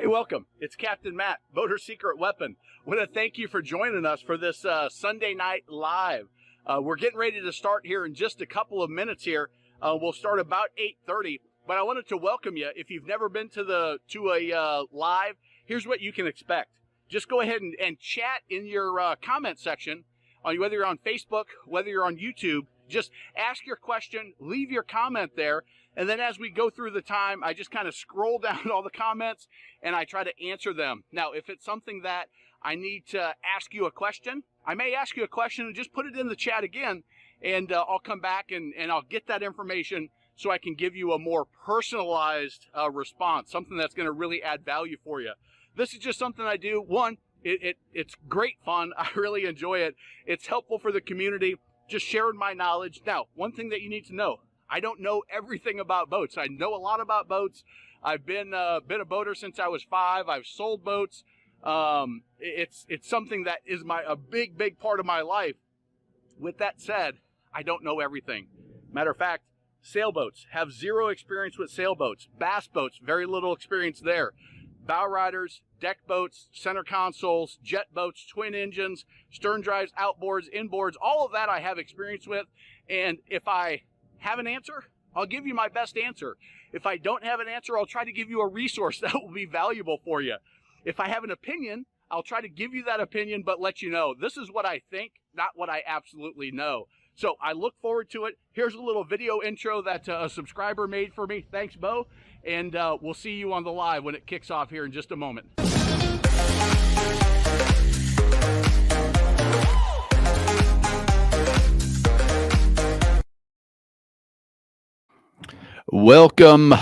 Hey, welcome. It's Captain Matt, Boater Secret Weapon. I want to thank you for joining us for this Sunday night live. We're getting ready to start here in just a couple of minutes here. We'll start about 8:30, but I wanted to welcome you. If you've never been to a live, here's what you can expect. Just go ahead and chat in your comment section, whether you're on Facebook, whether you're on YouTube. Just ask your question, leave your comment there, and then as we go through the time, I just kind of scroll down all the comments and I try to answer them. Now, if it's something that I need to ask you a question, I may ask you a question and just put it in the chat again, and I'll come back and I'll get that information so I can give you a more personalized response, something that's going to really add value for you. This is just something I do. One, it's great fun. I really enjoy it. It's helpful for the community, just sharing my knowledge. Now, one thing that you need to know, I don't know everything about boats. I know a lot about boats. I've been a boater since I was 5. I've sold boats. It's something that is a big part of my life. With that said, I don't know everything. Matter of fact, sailboats, have zero experience with sailboats. Bass boats, very little experience there. Bow riders, deck boats, center consoles, jet boats, twin engines, stern drives, outboards, inboards, all of that I have experience with. And if I have an answer, I'll give you my best answer. If I don't have an answer, I'll try to give you a resource that will be valuable for you. If I have an opinion, I'll try to give you that opinion, but let you know this is what I think, not what I absolutely know. So I look forward to it. Here's a little video intro that a subscriber made for me. Thanks, Bo. And we'll see you on the live when it kicks off here in just a moment. Welcome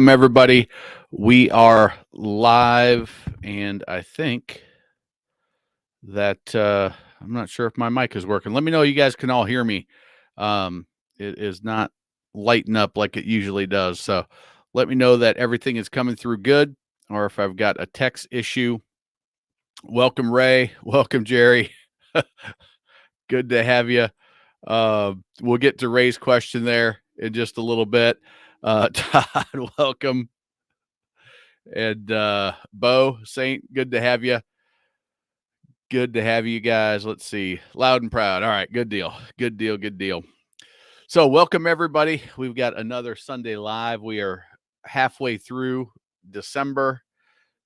everybody. We are live, and I think that I'm not sure if my mic is working. Let me know you guys can all hear me. It is not lighting up like it usually does. So let me know that everything is coming through good, or if I've got a text issue. Welcome, Ray. Welcome, Jerry. Good to have you. We'll get to Ray's question there in just a little bit. Todd, welcome. And Bo, Saint, good to have you. Good to have you guys. Let's see. Loud and proud. All right. Good deal. Good deal. Good deal. So welcome, everybody. We've got another Sunday live. We are halfway through December,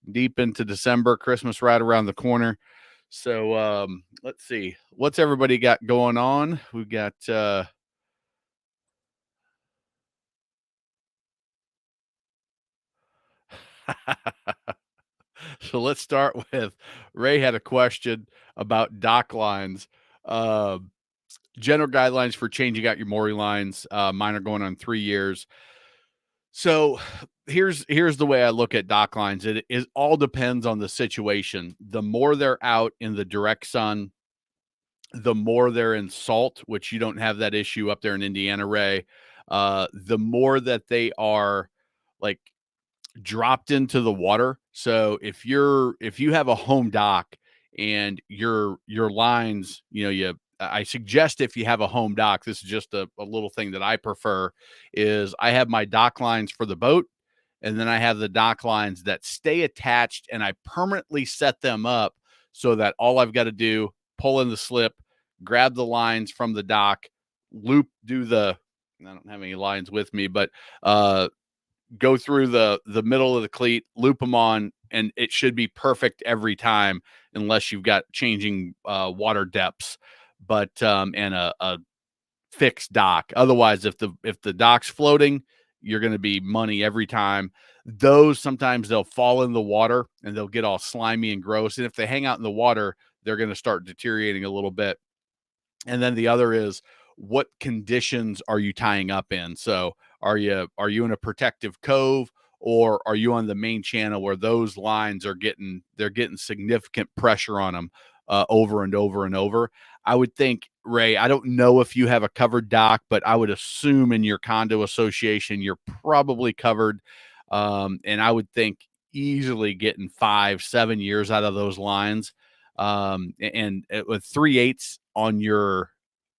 deep into December, Christmas right around the corner. So let's see. What's everybody got going on? We've got so let's start with Ray had a question about dock lines. General guidelines for changing out your mooring lines. Mine are going on 3 years. So here's the way I look at dock lines. It all depends on the situation. The more they're out in the direct sun, the more they're in salt, which you don't have that issue up there in Indiana, Ray. The more that they are like dropped into the water. So if you have a home dock and your lines, I suggest if you have a home dock, this is just a little thing that I prefer, is I have my dock lines for the boat, and then I have the dock lines that stay attached, and I permanently set them up so that all I've got to do, pull in the slip, grab the lines from the dock, I don't have any lines with me, but go through the middle of the cleat, loop them on, and it should be perfect every time, unless you've got changing water depths, but and a fixed dock. Otherwise, if the dock's floating, you're going to be money every time. Those sometimes they'll fall in the water and they'll get all slimy and gross, and if they hang out in the water, they're going to start deteriorating a little bit. And then the other is, what conditions are you tying up in? So are you in a protective cove, or are you on the main channel where those lines are getting significant pressure on them over and over and over? I would think, Ray, I don't know if you have a covered dock, but I would assume in your condo association you're probably covered. And I would think easily getting 5-7 years out of those lines. And with 3/8 on your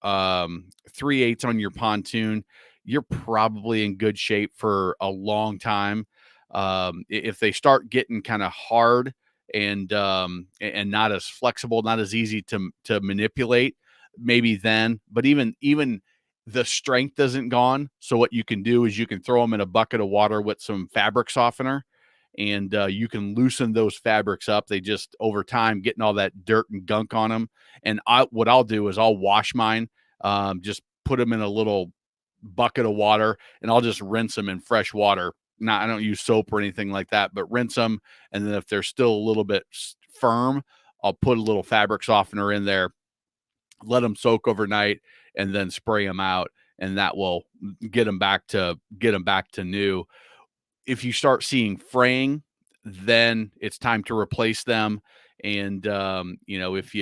3/8 on your pontoon, you're probably in good shape for a long time. If they start getting kind of hard and not as flexible, not as easy to manipulate, maybe then. But even the strength isn't gone. So what you can do is you can throw them in a bucket of water with some fabric softener, and you can loosen those fabrics up. They just over time getting all that dirt and gunk on them. And what I'll do is I'll wash mine, just put them in a little bucket of water, and I'll just rinse them in fresh water. Not, I don't use soap or anything like that, but rinse them. And then if they're still a little bit firm, I'll put a little fabric softener in there, let them soak overnight, and then spray them out. And that will get them back to new. If you start seeing fraying, then it's time to replace them. And if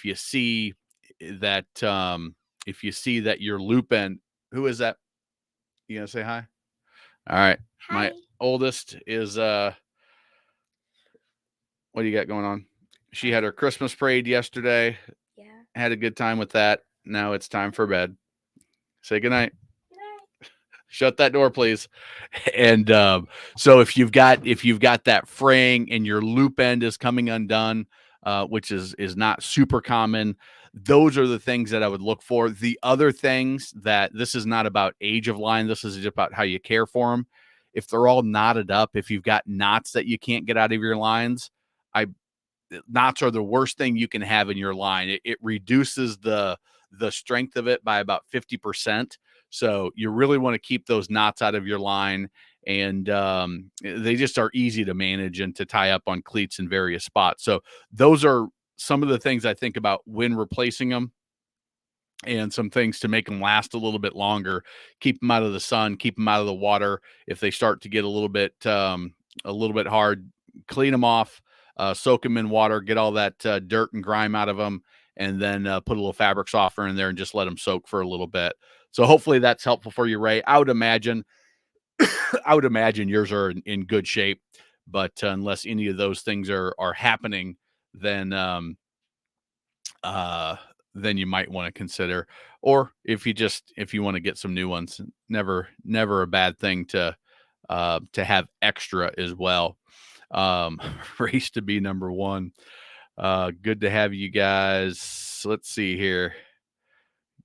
you see that your loop end, who is that? You gonna say hi? All right. Hi. My oldest is what do you got going on? She had her Christmas parade yesterday. Yeah. Had a good time with that. Now it's time for bed. Say goodnight. Shut that door, please. And so if you've got that fraying and your loop end is coming undone, which is not super common, those are the things that I would look for. The other things, that this is not about age of line, this is just about how you care for them. If they're all knotted up, if you've got knots that you can't get out of your lines, knots are the worst thing you can have in your line. It reduces the strength of it by about 50%. So you really want to keep those knots out of your line. And they just are easy to manage and to tie up on cleats in various spots. So those are some of the things I think about when replacing them, and some things to make them last a little bit longer. Keep them out of the sun, keep them out of the water. If they start to get a little bit hard, clean them off, soak them in water, get all that dirt and grime out of them, and then put a little fabric softener in there and just let them soak for a little bit. So hopefully that's helpful for you, Ray. I would imagine yours are in good shape, but unless any of those things are happening, then you might want to consider. Or if you want to get some new ones, never a bad thing to have extra as well. Race to be number one. Good to have you guys. Let's see here.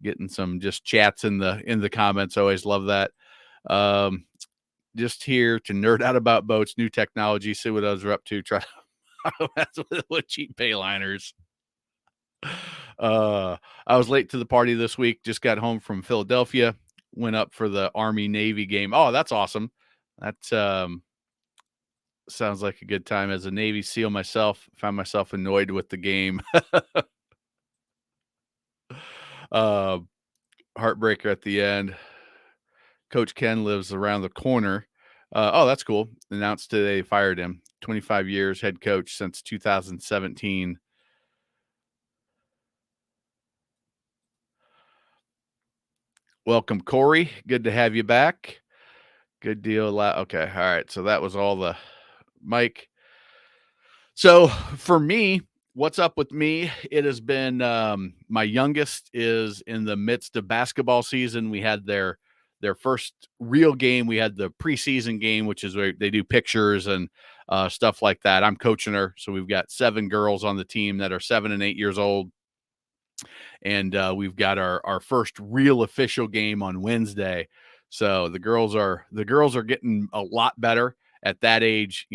Getting some just chats in the comments. Always love that. Just here to nerd out about boats, new technology, see what others are up to. Try to mess with cheap pay liners. I was late to the party this week. Just got home from Philadelphia. Went up for the Army-Navy game. Oh, that's awesome. That sounds like a good time. As a Navy SEAL myself, found myself annoyed with the game. Heartbreaker at the end. Coach Ken lives around the corner. Oh, that's cool. Announced today they fired him. 25 years head coach since 2017. Welcome, Corey. Good to have you back. Good deal. Okay. All right. So that was all the Mike. So for me, what's up with me? It has been my youngest is in the midst of basketball season. We had their first real game. We had the preseason game, which is where they do pictures and stuff like that. I'm coaching her. So we've got 7 girls on the team that are 7 and 8 years old. And we've got our first real official game on Wednesday. So the girls are getting a lot better at that age.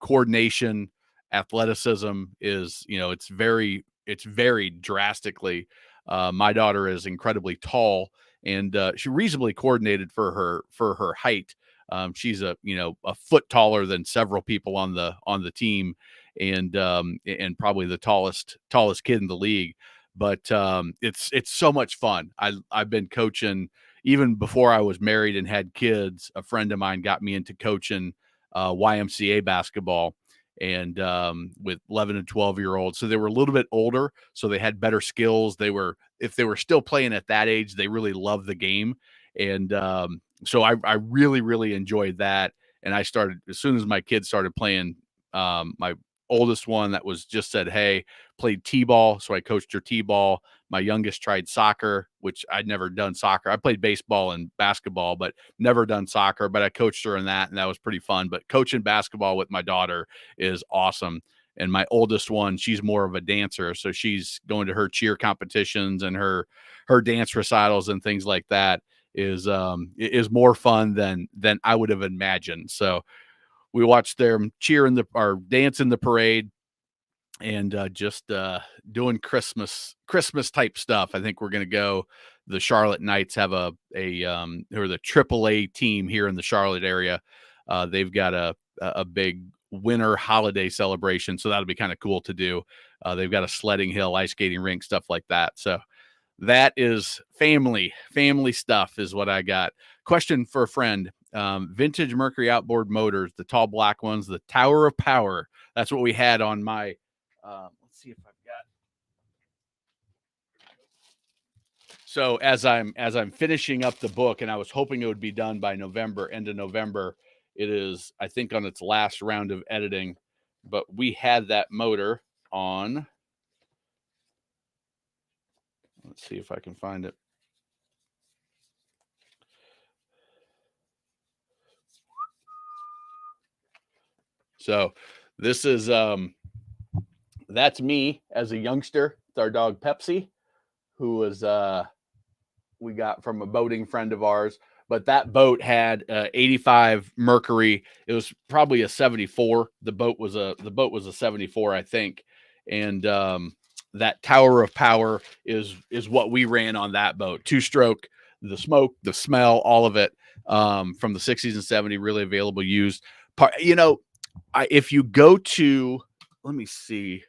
Coordination, athleticism is, it's very drastically. My daughter is incredibly tall, and she reasonably coordinated for her height. She's a foot taller than several people on the team, and probably the tallest kid in the league. But it's so much fun. I've been coaching even before I was married and had kids. A friend of mine got me into coaching YMCA basketball, and with 11 and 12-year-olds. So they were a little bit older, so they had better skills. If they were still playing at that age, they really loved the game. And so I really, really enjoyed that. And I started, as soon as my kids started playing, my oldest one that was just said, hey, played T-ball. So I coached her T-ball. My youngest tried soccer, which I'd never done soccer. I played baseball and basketball, but never done soccer. But I coached her in that, and that was pretty fun. But coaching basketball with my daughter is awesome. And my oldest one, she's more of a dancer, so she's going to her cheer competitions and her dance recitals and things like that is more fun than I would have imagined. So we watched them cheer in or dance in the parade, and just doing Christmas type stuff. I think we're going to go. The Charlotte Knights have or the AAA team here in the Charlotte area. They've got a big winter holiday celebration, so that'll be kind of cool to do. They've got a sledding hill, ice skating rink, stuff like that. So that is family stuff is what I got. Question for a friend. Vintage Mercury outboard motors, the tall black ones, the Tower of Power. That's what we had on my let's see if I've got. So as I'm finishing up the book, and I was hoping it would be done by November, end of November. It is, I think, on its last round of editing, but we had that motor on. Let's see if I can find it. So this is that's me as a youngster. It's our dog Pepsi, who was we got from a boating friend of ours. But that boat had 85 Mercury. It was probably a 74. The boat was a 74, I think. And that Tower of Power is what we ran on that boat. 2-stroke, the smoke, the smell, all of it from the 60s and 70s, really available used. If you go to, let me see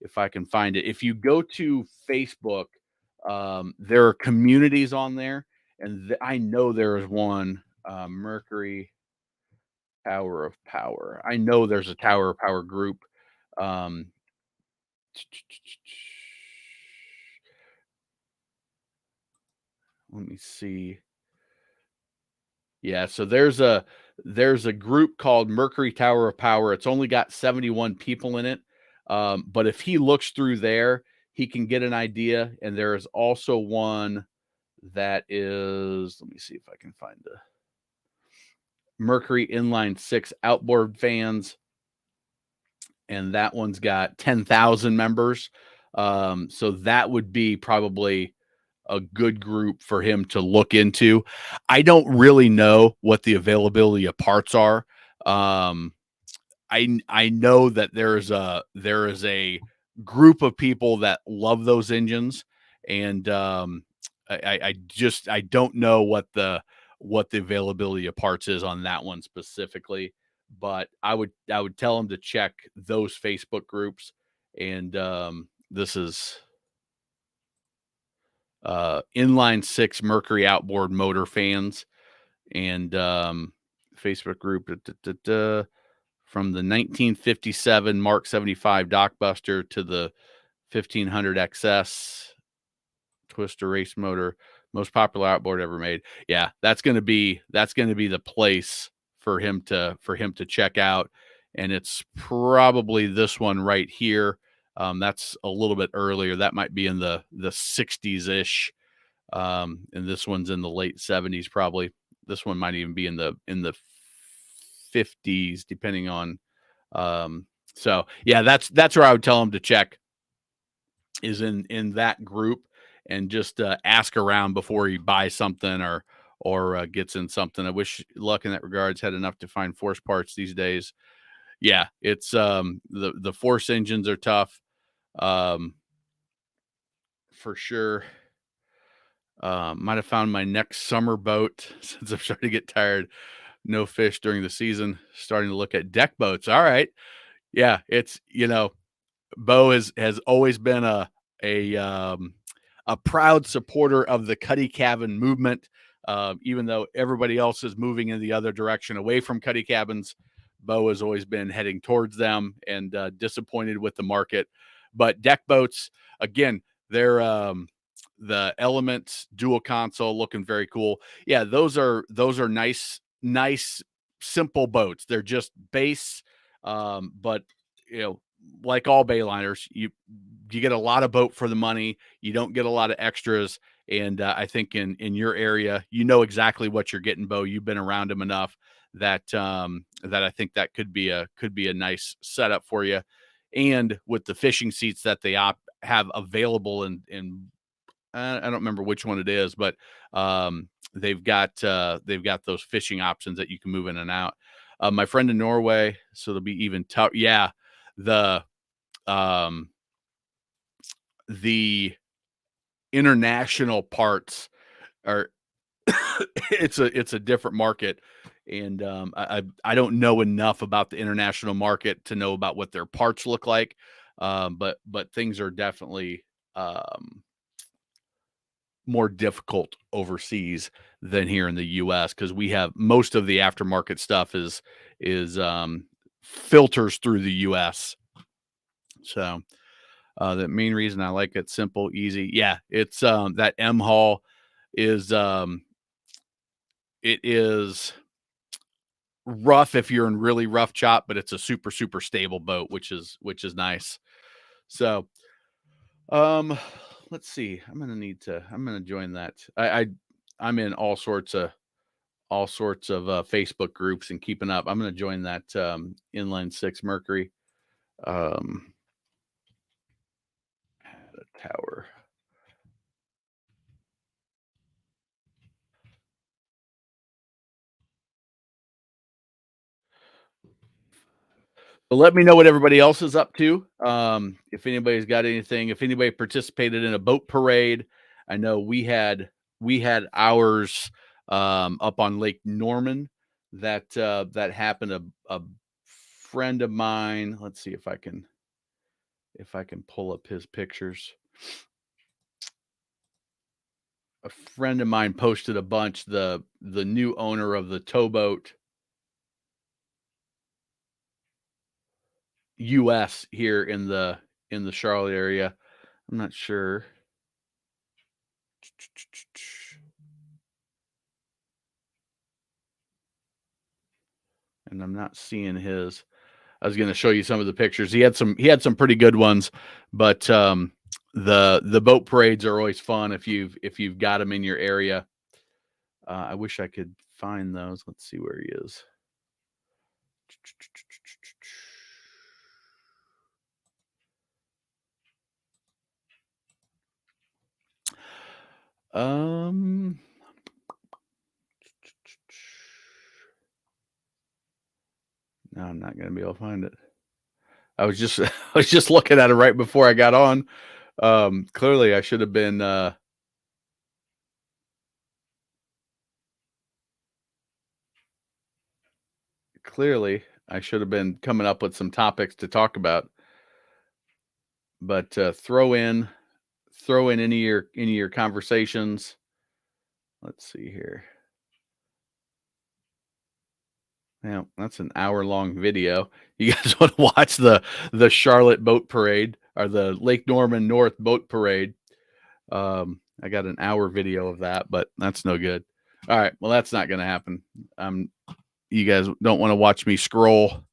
if I can find it. If you go to Facebook, there are communities on there. And I know there is one, Mercury Tower of Power. I know there's a Tower of Power group. Um, let me see. Yeah, so there's a group called Mercury Tower of Power. It's only got 71 people in it. But if he looks through there, he can get an idea. And there is also one that is, let me see if I can find the Mercury Inline 6 outboard fans, and that one's got 10,000 members. So that would be probably a good group for him to look into. I don't really know what the availability of parts are. I know that there is a group of people that love those engines, and I don't know what the availability of parts is on that one specifically, but I would tell them to check those Facebook groups. And this is Inline 6 Mercury outboard motor fans, and Facebook group from the 1957 Mark 75 Dockbuster to the 1500 XS Twister race motor, most popular outboard ever made. Yeah, that's going to be the place for him to check out. And it's probably this one right here. That's a little bit earlier. That might be in the 60s ish. And this one's in the late 70s, probably. This one might even be in the 50s, depending on. So yeah, that's where I would tell him to check, is in that group, and just ask around before he buys something or gets in something. I wish luck in that regards. Had enough to find force parts these days. Yeah, it's the force engines are tough, for sure. Might have found my next summer boat since I'm starting to get tired. No fish during the season. Starting to look at deck boats. All right. Yeah, it's, Bo has always been a proud supporter of the Cuddy cabin movement. Even though everybody else is moving in the other direction away from Cuddy cabins, Bo has always been heading towards them, and disappointed with the market. But deck boats, again, they're the Elements dual console, looking very cool. Yeah, those are nice, simple boats. They're just base, but like all Bayliners, you get a lot of boat for the money. You don't get a lot of extras. And I think in your area, you know exactly what you're getting, Bo. You've been around them enough that that I think that could be a nice setup for you. And with the fishing seats that they have available in I don't remember which one it is, but they've got those fishing options that you can move in and out. My friend in Norway, so it'll be even tough. Yeah, the um, the international parts are it's a different market, and I don't know enough about the international market to know about what their parts look like, but things are definitely more difficult overseas than here in the US because we have most of the aftermarket stuff is filters through the US. So the main reason I like it simple, easy. Yeah, it's that M Haul is it is rough if you're in really rough chop, but it's a super super stable boat, which is nice. So um let's see. I'm gonna join that. I'm in all sorts of Facebook groups and keeping up. I'm going to join that Inline Six Mercury tower. But let me know what everybody else is up to. If anybody's got anything, if anybody participated in a boat parade, I know we had ours up on Lake Norman that happened. A friend of mine. Let's see if I can pull up his pictures. A friend of mine posted a bunch. The new owner of the towboat US here in the Charlotte area. I'm not sure. And I'm not seeing his. I was going to show you some of the pictures. He had some pretty good ones, but the boat parades are always fun if you've got them in your area. I wish I could find those. Let's see where he is. Um No, I'm not going to be able to find it. I was just I was just looking at it right before I got on. Clearly I should have been coming up with some topics to talk about. But throw in any of your conversations. Let's see here. Now, that's an hour-long video. You guys want to watch the Charlotte Boat Parade or the Lake Norman North Boat Parade? I got an hour video of that, but that's no good. All right, well, that's not going to happen. You guys don't want to watch me scroll.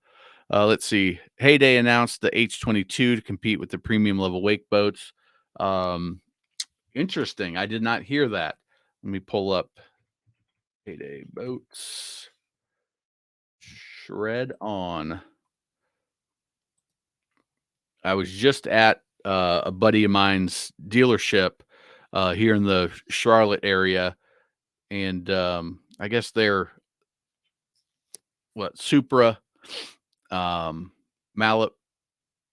Let's see. Heyday announced the H22 to compete with the premium level wake boats. Interesting. I did not hear that. Let me pull up Heyday boats. Shred on. I was just at a buddy of mine's dealership here in the Charlotte area, and I guess they're Supra, Mallet,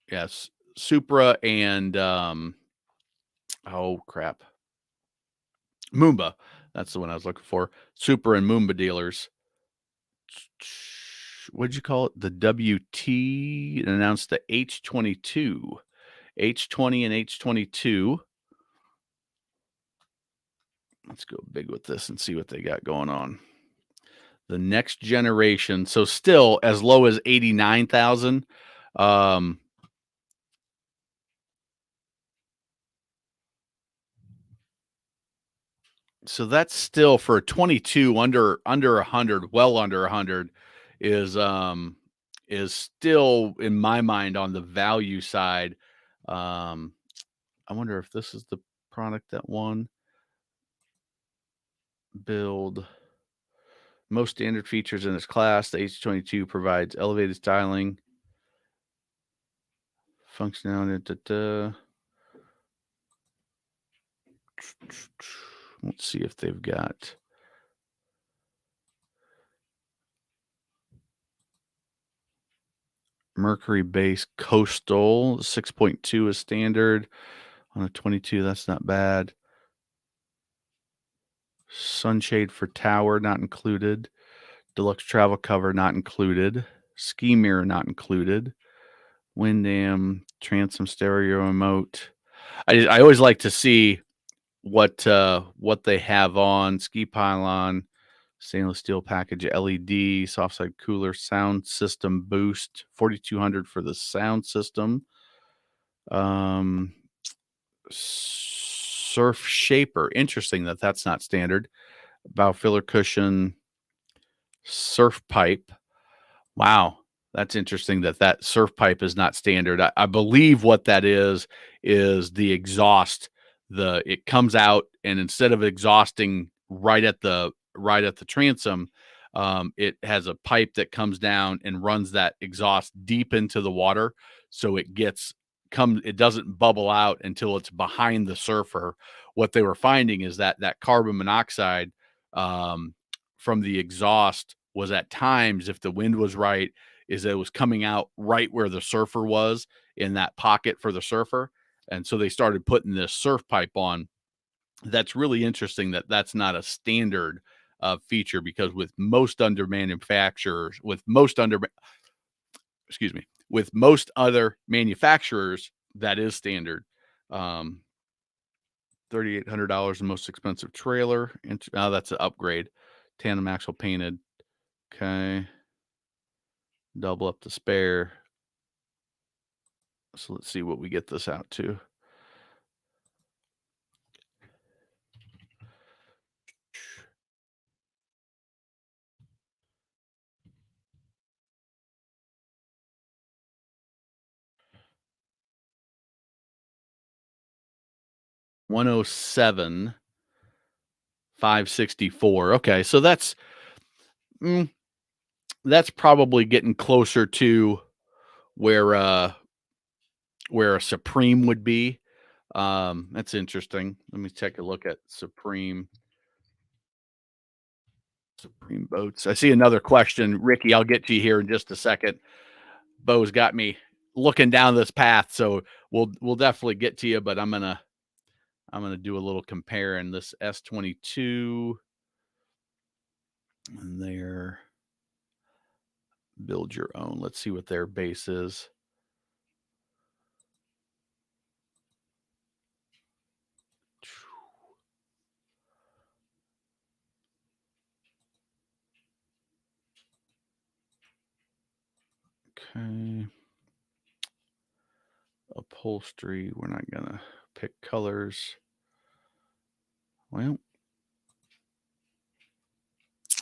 yes, Supra, and oh crap, Moomba. That's the one I was looking for. Supra and Moomba dealers. What'd you call it? The WT announced the H22, H20 and H22. Let's go big with this and see what they got going on. The next generation, so still as low as 89,000. So that's still for a 22 under 100, well under 100 is is still, in my mind, on the value side. I wonder if this is the product that won. Build. Most standard features in its class, the H22 provides elevated styling, functionality. Let's see if they've got Mercury base coastal. 6.2 is standard on a 22. That's not bad. Sunshade for tower not included. Deluxe travel cover not included. Ski mirror not included. Windam, transom stereo remote. I always like to see what they have on. Ski pylon, stainless steel package, LED, soft side cooler, sound system boost, 4,200 for the sound system. Surf shaper. Interesting that that's not standard. Bow filler cushion, surf pipe. Wow, that's interesting that surf pipe is not standard. I believe what that is the exhaust. It comes out, and instead of exhausting right at the transom, it has a pipe that comes down and runs that exhaust deep into the water, so it doesn't bubble out until it's behind the surfer. What they were finding is that carbon monoxide from the exhaust was, at times, if the wind was right, is that it was coming out right where the surfer was, in that pocket for the surfer. And so they started putting this surf pipe on. That's really interesting that that's not a standard feature, because with most other manufacturers, with most other manufacturers, that is standard. $3,800, the most expensive trailer. That's an upgrade. Tandem axle painted. Okay. Double up the spare. So let's see what we get this out to. $107,564. Okay, so that's probably getting closer to where a Supreme would be. That's interesting. Let me take a look at Supreme boats. I see another question, Ricky. I'll get to you here in just a second. Bo's got me looking down this path, so we'll definitely get to you. But I'm gonna do a little comparing this S22 and their build your own. Let's see what their base is. Okay. Upholstery. We're not gonna pick colors. Well,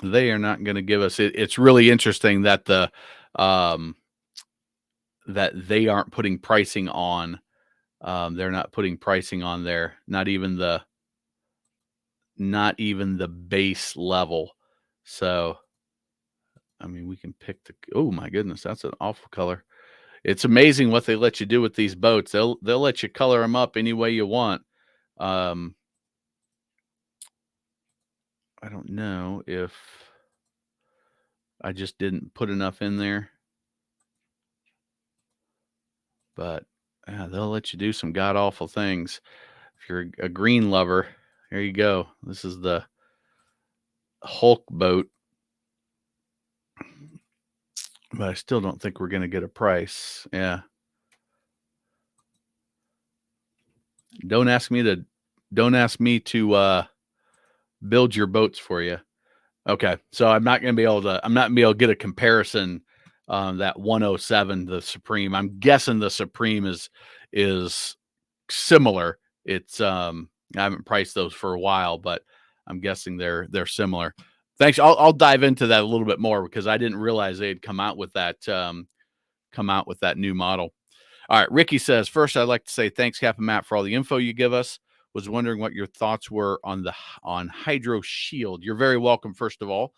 they are not going to give us it. It's really interesting that that they aren't putting pricing on. They're not putting pricing on there. Not even the base level. So, I mean, we can pick oh my goodness, that's an awful color. It's amazing what they let you do with these boats. They'll let you color them up any way you want. I don't know if I just didn't put enough in there, but they'll let you do some god awful things. If you're a green lover, there you go. This is the Hulk boat, but I still don't think we're going to get a price. Yeah. Don't ask me to build your boats for you. Okay. So I'm not going to be able to get a comparison. That 107, the Supreme, I'm guessing the Supreme is similar. It's, I haven't priced those for a while, but I'm guessing they're similar. Thanks. I'll dive into that a little bit more, because I didn't realize they had come out with that come out with that new model. All right, Ricky says, first, I'd like to say thanks, Cap and Matt, for all the info you give us. Was wondering what your thoughts were on Hydro Shield. You're very welcome, first of all.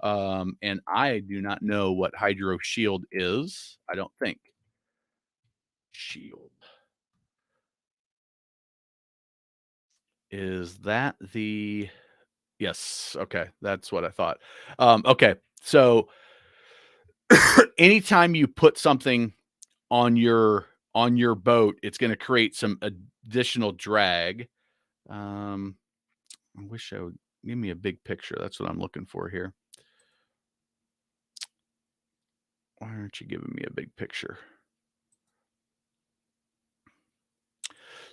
And I do not know what Hydro Shield is. I don't think. Shield. Is that the yes, okay, that's what I thought. Okay, so anytime you put something on your boat, it's gonna create some additional drag. Um, I wish I would give me a big picture. That's what I'm looking for here. Why aren't you giving me a big picture?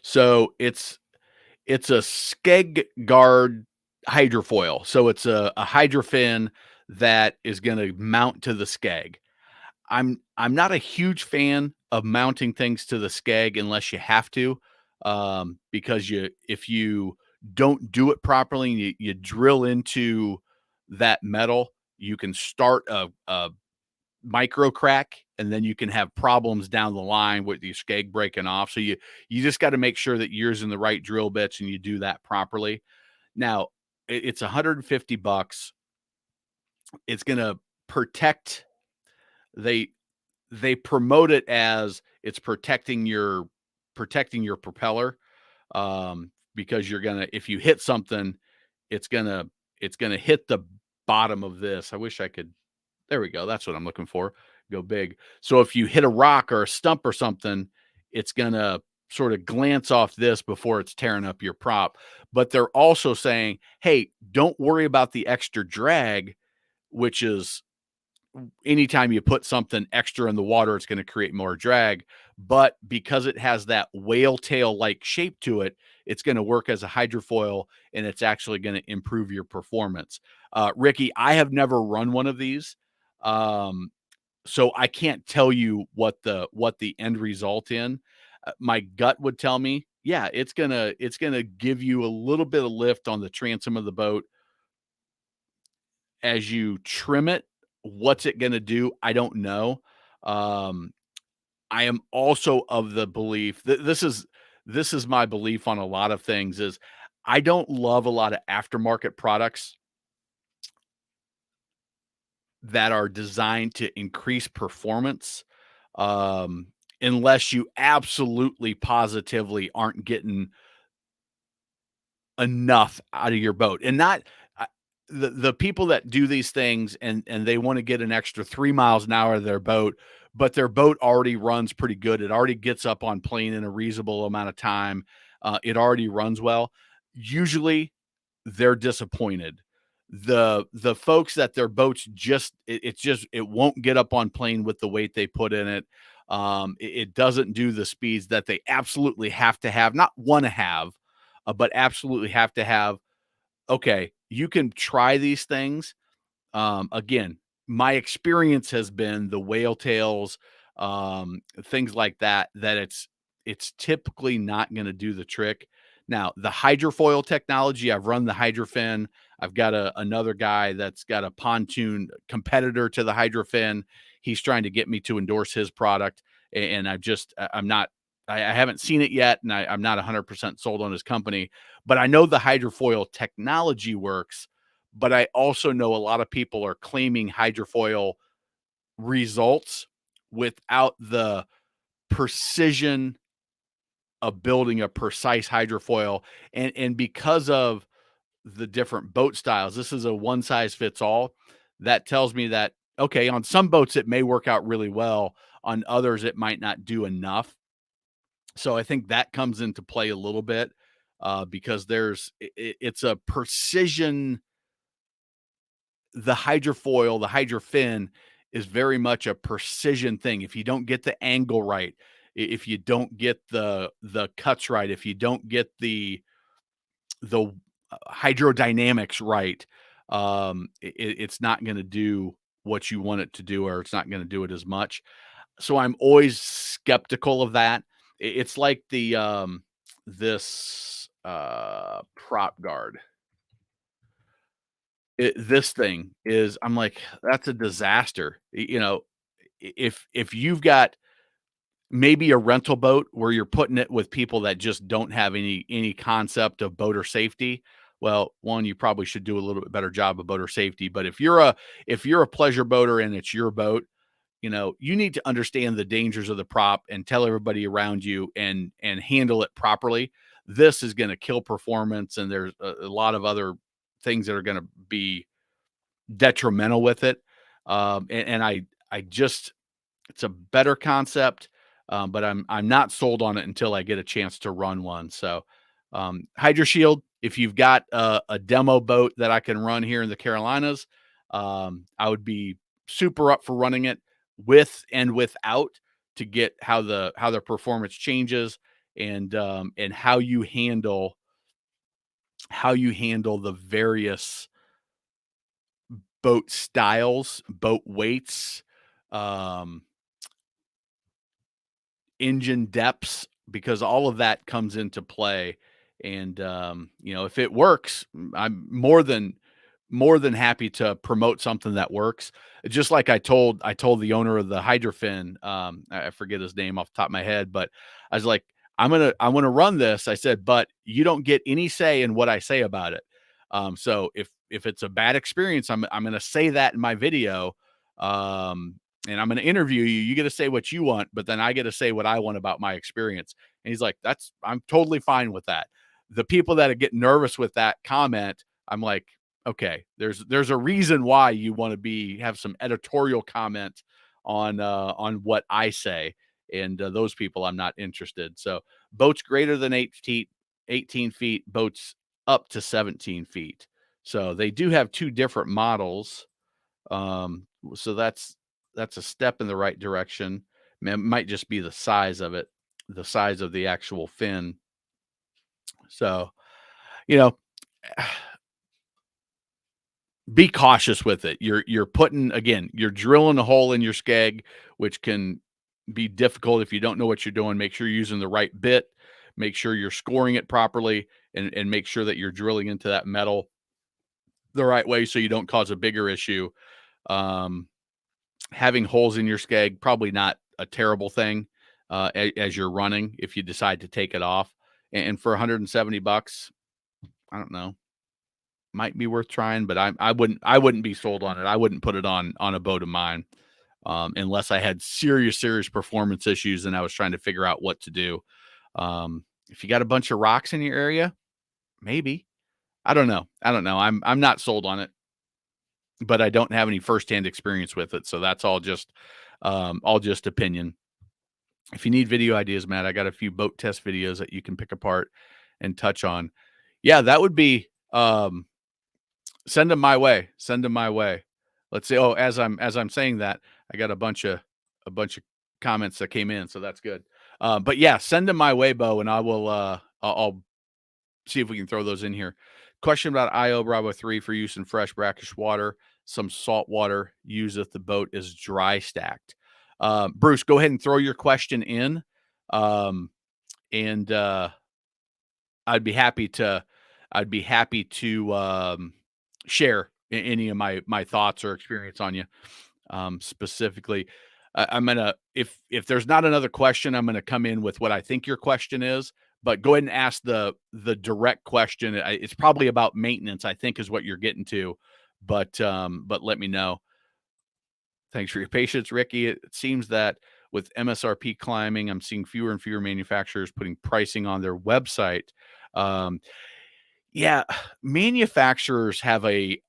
So it's a skeg guard hydrofoil. So it's a hydrofin that is going to mount to the skeg. I'm not a huge fan of mounting things to the skeg unless you have to, because if you don't do it properly, and you drill into that metal, you can start a micro crack, and then you can have problems down the line with the skeg breaking off. So you just got to make sure that you're using the right drill bits and you do that properly. Now it's $150. It's going to protect. They they promote it as it's protecting your propeller, because you're gonna if you hit something, it's gonna hit the bottom of this. I wish I could. There we go. That's what I'm looking for. Go big. So if you hit a rock or a stump or something, it's gonna sort of glance off this before it's tearing up your prop. But they're also saying, hey, don't worry about the extra drag, which is anytime you put something extra in the water, it's going to create more drag. But because it has that whale tail like shape to it, it's going to work as a hydrofoil and it's actually going to improve your performance. Ricky, I have never run one of these. So I can't tell you what the end result in. My gut would tell me, yeah, it's gonna give you a little bit of lift on the transom of the boat as you trim it. What's it gonna do? I don't know. Um, I am also of the belief that this is my belief on a lot of things is I don't love a lot of aftermarket products that are designed to increase performance, um, unless you absolutely positively aren't getting enough out of your boat. And not I the people that do these things and they wanna get an extra 3 miles an hour out of their boat, but their boat already runs pretty good. It already gets up on plane in a reasonable amount of time. It already runs well. Usually, they're disappointed. The folks that their boats just it won't get up on plane with the weight they put in it. It doesn't do the speeds that they absolutely have to have, not wanna have, but absolutely have to have. Okay, you can try these things. Again, my experience has been the whale tails, things like that, that it's typically not going to do the trick. Now, the hydrofoil technology, I've run the hydrofin. I've got another guy that's got a pontoon competitor to the hydrofin. He's trying to get me to endorse his product, and I'm not. I haven't seen it yet, and I'm not 100% sold on his company. But I know the hydrofoil technology works, but I also know a lot of people are claiming hydrofoil results without the precision of building a precise hydrofoil. And because of the different boat styles, this is a one size fits all. That tells me that okay, on some boats it may work out really well, on others it might not do enough. So I think that comes into play a little bit, because it's a precision. The hydrofoil, the hydrofin is very much a precision thing. If you don't get the angle right, if you don't get the cuts right, if you don't get the hydrodynamics right, it's not going to do what you want it to do, or it's not going to do it as much. So I'm always skeptical of that. It's like the this prop guard. This thing is I'm like, that's a disaster. You know, if you've got maybe a rental boat where you're putting it with people that just don't have any concept of boater safety, well, one, you probably should do a little bit better job of boater safety. But if you're a pleasure boater and it's your boat, you need to understand the dangers of the prop and tell everybody around you and handle it properly. This is going to kill performance, and there's a lot of other things that are going to be detrimental with it. And I just it's a better concept, but I'm not sold on it until I get a chance to run one. So, Hydro Shield, if you've got a demo boat that I can run here in the Carolinas, I would be super up for running it with and without to get how the performance changes and how you handle the various boat styles, boat weights, um, engine depths, because all of that comes into play. And if it works, I'm more than happy to promote something that works. Just like I told the owner of the Hydrofin, I forget his name off the top of my head, but I was like, I'm gonna run this. I said, but you don't get any say in what I say about it. So if it's a bad experience, I'm gonna say that in my video. Um, and I'm going to interview you. You get to say what you want, but then I get to say what I want about my experience. And he's like, I'm totally fine with that. The people that get nervous with that comment, I'm like, okay, there's a reason why you want to have some editorial comment on what I say. And those people, I'm not interested. So boats greater than 18 feet, boats up to 17 feet. So they do have two different models. So that's a step in the right direction. It might just be the size of it, the size of the actual fin. So, you know, be cautious with it. You're drilling a hole in your skeg, which can be difficult if you don't know what you're doing. Make sure you're using the right bit, make sure you're scoring it properly, and make sure that you're drilling into that metal the right way so you don't cause a bigger issue. Um, Having holes in your skeg, probably not a terrible thing as you're running if you decide to take it off. And for $170, I don't know, might be worth trying, but I wouldn't be sold on it. I wouldn't put it on a boat of mine unless I had serious performance issues and I was trying to figure out what to do. If you got a bunch of rocks in your area, maybe. I don't know. I'm not sold on it, but I don't have any firsthand experience with it, so that's all just opinion. If you need video ideas, Matt, I got a few boat test videos that you can pick apart and touch on. Yeah, that would be send them my way. Send them my way. Let's see. Oh, as I'm saying that, I got a bunch of comments that came in, so that's good. But yeah, send them my way, Bo, and I'll see if we can throw those in here. Question about IO Bravo 3 for use in fresh brackish water. Some salt water used if the boat is dry stacked. Bruce, go ahead and throw your question in. Um, and I'd be happy to share any of my thoughts or experience on you specifically. I'm gonna if there's not another question, I'm gonna come in with what I think your question is. But go ahead and ask the direct question. It's probably about maintenance, I think, is what you're getting to. But let me know. Thanks for your patience, Ricky. It seems that with MSRP climbing, I'm seeing fewer and fewer manufacturers putting pricing on their website. Um, yeah, manufacturers have a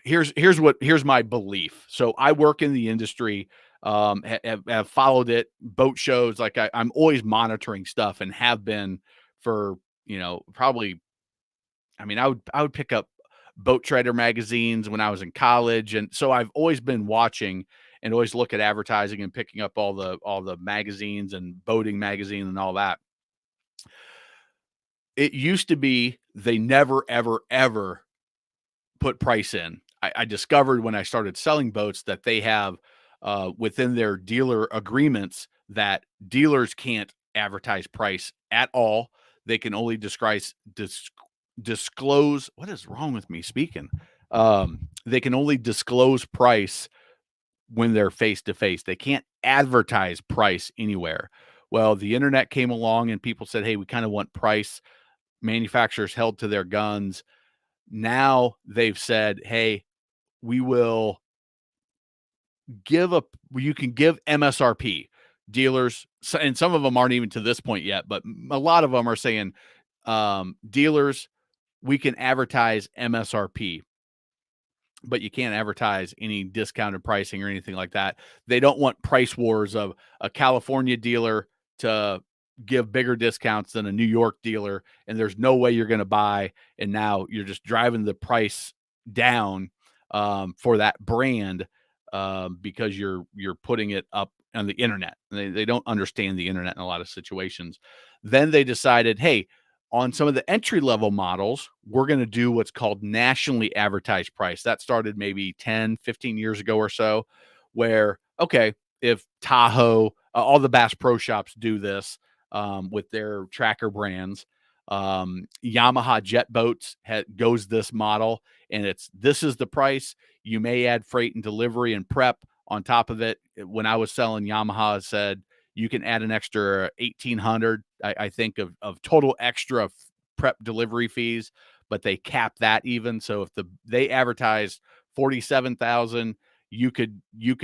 here's my belief. So I work in the industry, have followed it, boat shows. Like I'm always monitoring stuff and have been for probably. I mean, I would pick up Boat Trader magazines when I was in college, and so I've always been watching and always look at advertising and picking up all the magazines and boating magazine and all that. It used to be they never ever put price in. I discovered when I started selling boats that they have within their dealer agreements that dealers can't advertise price at all. They can only disclose. What is wrong with me speaking? They can only disclose price when they're face to face. They can't advertise price anywhere. Well, the internet came along and people said, hey, we kind of want price. Manufacturers held to their guns. Now they've said, hey, we will you can give MSRP. Dealers, and some of them aren't even to this point yet, but a lot of them are saying, dealers, we can advertise MSRP, but you can't advertise any discounted pricing or anything like that. They don't want price wars of a California dealer to give bigger discounts than a New York dealer, and there's no way you're going to buy, and now you're just driving the price down for that brand because you're putting it up on the internet. They don't understand the internet in a lot of situations. Then they decided, hey, on some of the entry level models, we're going to do what's called nationally advertised price. That started maybe 10, 15 years ago or so, where, okay, if Tahoe, all the Bass Pro Shops do this with their tracker brands. Yamaha Jet Boats goes this model, and this is the price. You may add freight and delivery and prep on top of it. When I was selling, Yamaha said you can add an extra 1,800, I think, of total extra prep delivery fees, but they cap that even. So if they advertise 47,000, you could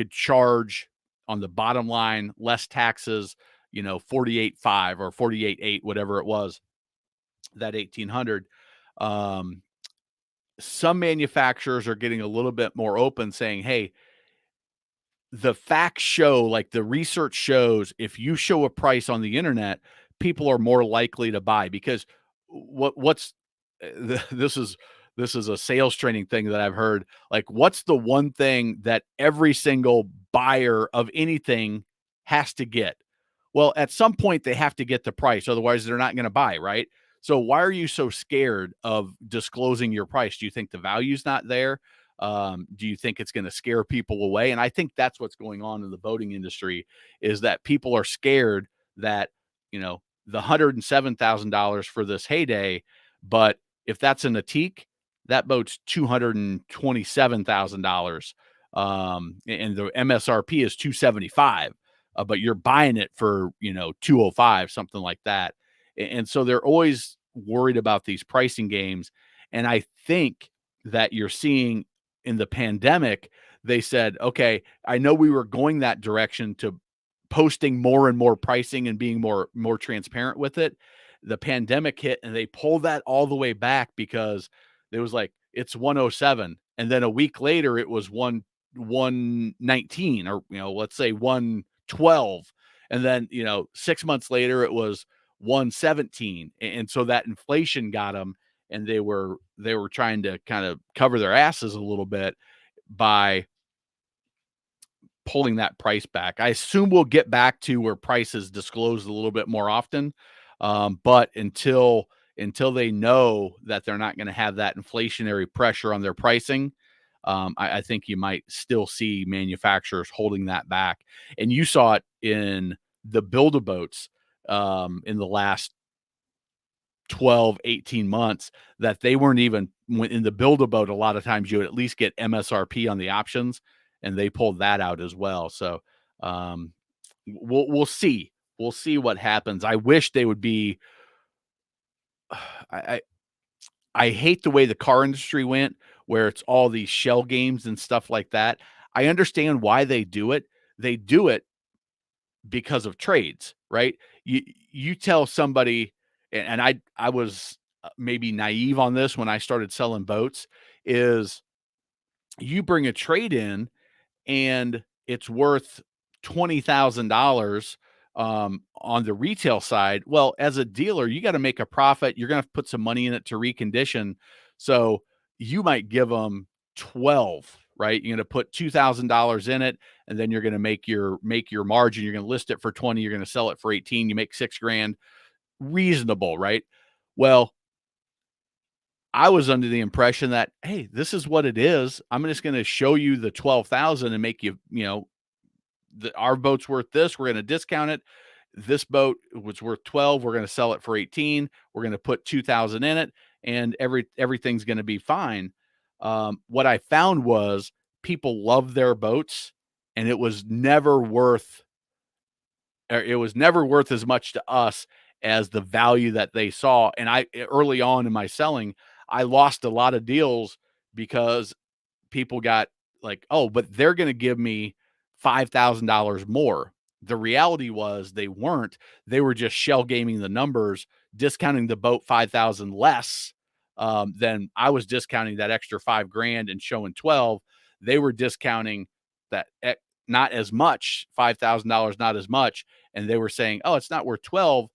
charge on the bottom line less taxes, 48.5 or 48.8, whatever it was, that 1,800. Some manufacturers are getting a little bit more open, saying, hey, the facts show, like the research shows, if you show a price on the internet, people are more likely to buy, because what's this is a sales training thing that I've heard. Like, what's the one thing that every single buyer of anything has to get? Well, at some point they have to get the price, otherwise they're not going to buy, right? So why are you so scared of disclosing your price? Do you think the value's not there? Do you think it's going to scare people away? And I think that's what's going on in the boating industry, is that people are scared that, the $107,000 for this Heyday, but if that's an Atique, that boat's $227,000. And the MSRP is 275, but you're buying it for, 205, something like that. And so they're always worried about these pricing games. And I think that you're seeing in the pandemic, they said, okay, I know we were going that direction to posting more and more pricing and being more transparent with it. The pandemic hit and they pulled that all the way back, because it was like, it's 107. And then a week later it was 119, or, let's say 112. And then, 6 months later it was 117. And so that inflation got them, and they were trying to kind of cover their asses a little bit by pulling that price back. I assume we'll get back to where price is disclosed a little bit more often. But until they know that they're not going to have that inflationary pressure on their pricing, I think you might still see manufacturers holding that back. And you saw it in the Build-A-Boats in the last 12, 18 months, that they weren't even in the Build-A-Boat. A lot of times you would at least get MSRP on the options, and they pulled that out as well. So we'll see. We'll see what happens. I wish they would be. I hate the way the car industry went, where it's all these shell games and stuff like that. I understand why they do it. They do it because of trades, right? You tell somebody, and I was maybe naive on this when I started selling boats, is you bring a trade in and it's worth $20,000 on the retail side. Well, as a dealer, you got to make a profit. You're going to put some money in it to recondition. So you might give them 12, right? You're going to put $2,000 in it, and then you're going to make your margin. You're going to list it for 20. You're going to sell it for 18. You make $6,000. Reasonable, right? Well, I was under the impression that, hey, this is what it is. I'm just going to show you the 12,000 and make you, our boat's worth this. We're going to discount it. This boat was worth 12. We're going to sell it for 18. We're going to put 2,000 in it, and everything's going to be fine. What I found was people love their boats, and it was never worth as much to us as the value that they saw. And I early on in my selling, I lost a lot of deals because people got like, oh, but they're going to give me $5,000 more. The reality was they weren't. They were just shell gaming the numbers, discounting the boat 5,000 less than I was discounting that extra $5,000 and showing 12. They were discounting that not as much, $5,000, not as much. And they were saying, oh, it's not worth 12.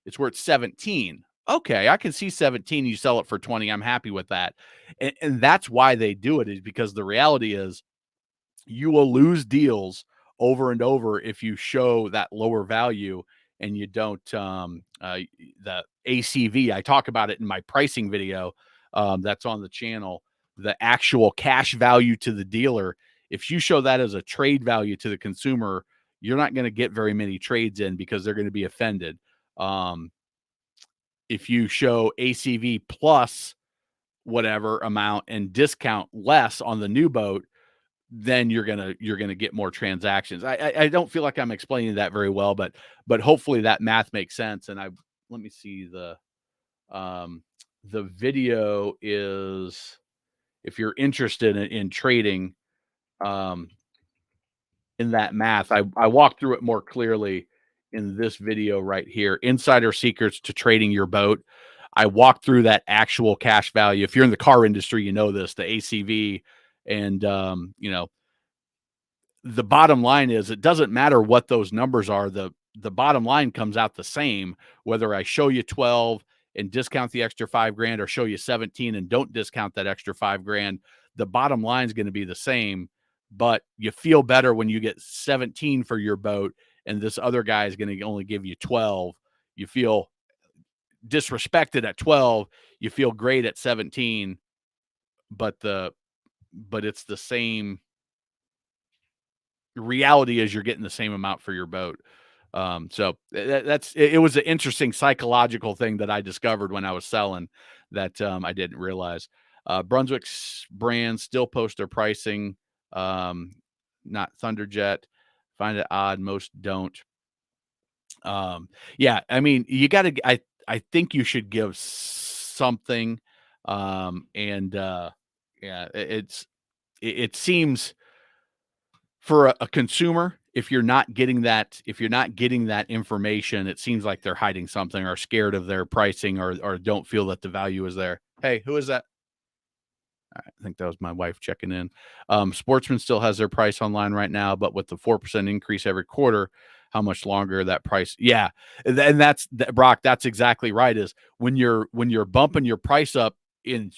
It's worth 17. Okay, I can see 17. You sell it for 20. I'm happy with that. And that's why they do it, is because the reality is you will lose deals over and over if you show that lower value and you don't the ACV. I talk about it in my pricing video that's on the channel. The actual cash value to the dealer, if you show that as a trade value to the consumer, you're not going to get very many trades in because they're going to be offended. If you show ACV plus whatever amount and discount less on the new boat, then you're gonna get more transactions. I don't feel like I'm explaining that very well, but hopefully that math makes sense. And let me see the video is, if you're interested in trading in that math, I walk through it more clearly in this video right here, Insider Secrets to Trading Your Boat. I walk through that actual cash value. If you're in the car industry, you know this, the ACV. And the bottom line is, it doesn't matter what those numbers are. The bottom line comes out the same, whether I show you 12 and discount the extra $5,000 or show you 17 and don't discount that extra $5,000. The bottom line is going to be the same, but you feel better when you get 17 for your boat and this other guy is going to only give you 12. You feel disrespected at 12. You feel great at 17, but it's the same reality as you're getting the same amount for your boat. So it was an interesting psychological thing that I discovered when I was selling that I didn't realize. Brunswick's brands still post their pricing, not Thunderjet. Find it odd, most don't. Yeah, I mean, you got to. I think you should give something, and yeah, it seems for a consumer, if you're not getting that information, it seems like they're hiding something or scared of their pricing or don't feel that the value is there. Hey, who is that? I think that was my wife checking in. Sportsman still has their price online right now, but with the 4% increase every quarter, how much longer that price? Yeah, and that's Brock. That's exactly right. Is when you're bumping your price up in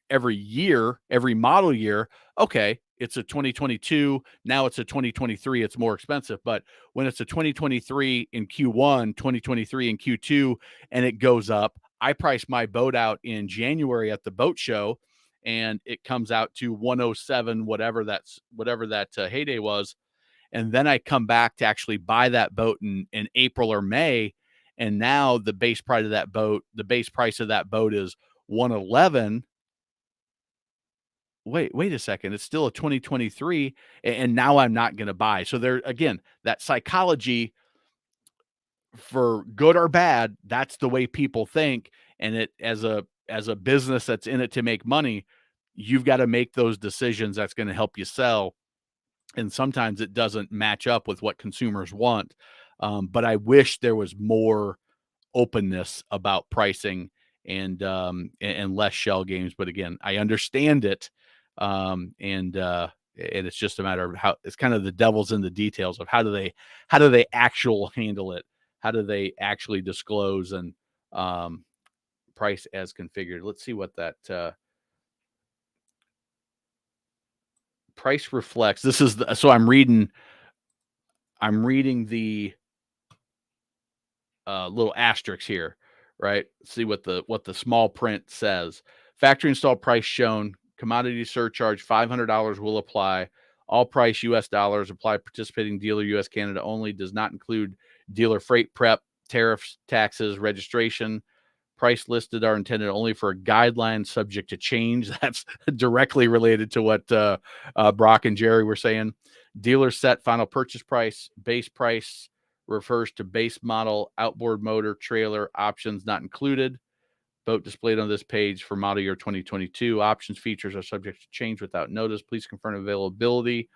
every year, every model year. Okay, it's a 2022. Now it's a 2023. It's more expensive. But when it's a 2023 in Q1, 2023 in Q2, and it goes up, I priced my boat out in January at the boat show, and it comes out to 107, whatever that heyday was. And then I come back to actually buy that boat in April or May. And now the base price of that boat is 111. Wait a second. It's still a 2023. And now I'm not going to buy. So there, again, that psychology, for good or bad, that's the way people think. And it, as a business that's in it to make money, you've got to make those decisions that's going to help you sell. And sometimes it doesn't match up with what consumers want. But I wish there was more openness about pricing and less shell games. But again, I understand it. And it's just a matter of how, it's kind of the devil's in the details of how do they actually handle it? How do they actually disclose and price as configured? Let's see what that price reflects. This is so I'm reading the little asterisks here, right? See what the small print says. Factory installed price shown. Commodity surcharge $500 will apply. All price U.S. dollars. Apply participating dealer U.S. Canada only. Does not include dealer freight prep, tariffs, taxes, registration, Price listed are intended only for a guideline subject to change. That's directly related to what Brock and Jerry were saying. Dealer set final purchase price. Base price refers to base model, outboard motor, trailer, options not included. Boat displayed on this page for model year 2022. Options features are subject to change without notice. Please confirm availability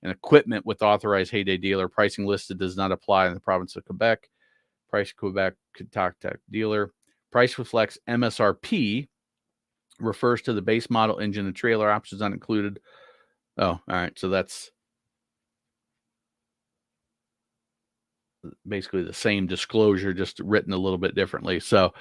and equipment with authorized Heyday dealer. Pricing listed does not apply in the province of Quebec. Price Quebec, contact dealer. Price reflects MSRP, refers to the base model, engine, and trailer. Options not included. Oh, all right. So that's basically the same disclosure, just written a little bit differently. So,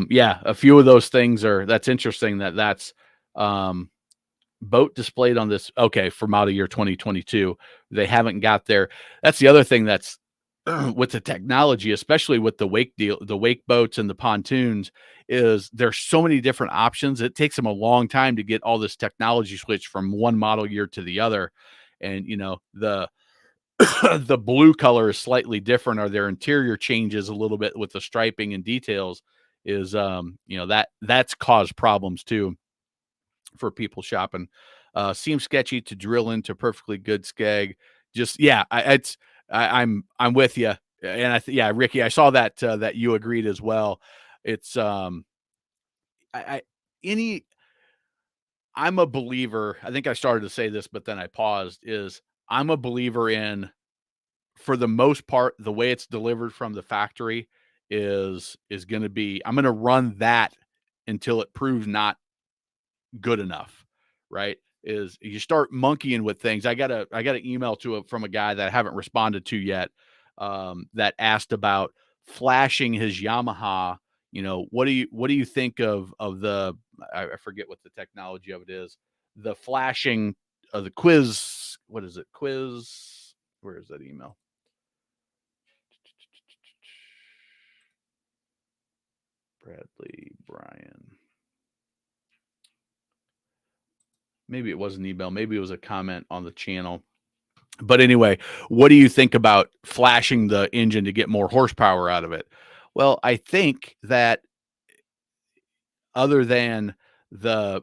yeah, a few of those things that's interesting that's boat displayed on this. Okay. For model year 2022, they haven't got there. That's the other thing that's with the technology, especially with the wake boats and the pontoons, is there's so many different options. It takes them a long time to get all this technology switched from one model year to the other. And, the the blue color is slightly different, or their interior changes a little bit with the striping and details is, that's caused problems too for people shopping. Seems sketchy to drill into perfectly good skeg. Just, yeah, I'm with you. And yeah, Ricky, I saw that, that you agreed as well. It's, I, any, I'm a believer. I think I started to say this, but then I paused. I'm a believer in, for the most part, the way it's delivered from the factory is going to be. I'm going to run that until it proves not good enough. Right? Is you start monkeying with things. I got an email from a guy that I haven't responded to yet. That asked about flashing his Yamaha. What do you think of the, I forget what the technology of it is, the flashing of the quiz. What is it? Quiz. Where is that email? Bradley Bryan. Maybe it was an email. Maybe it was a comment on the channel. But anyway, what do you think about flashing the engine to get more horsepower out of it? Well, I think that other than the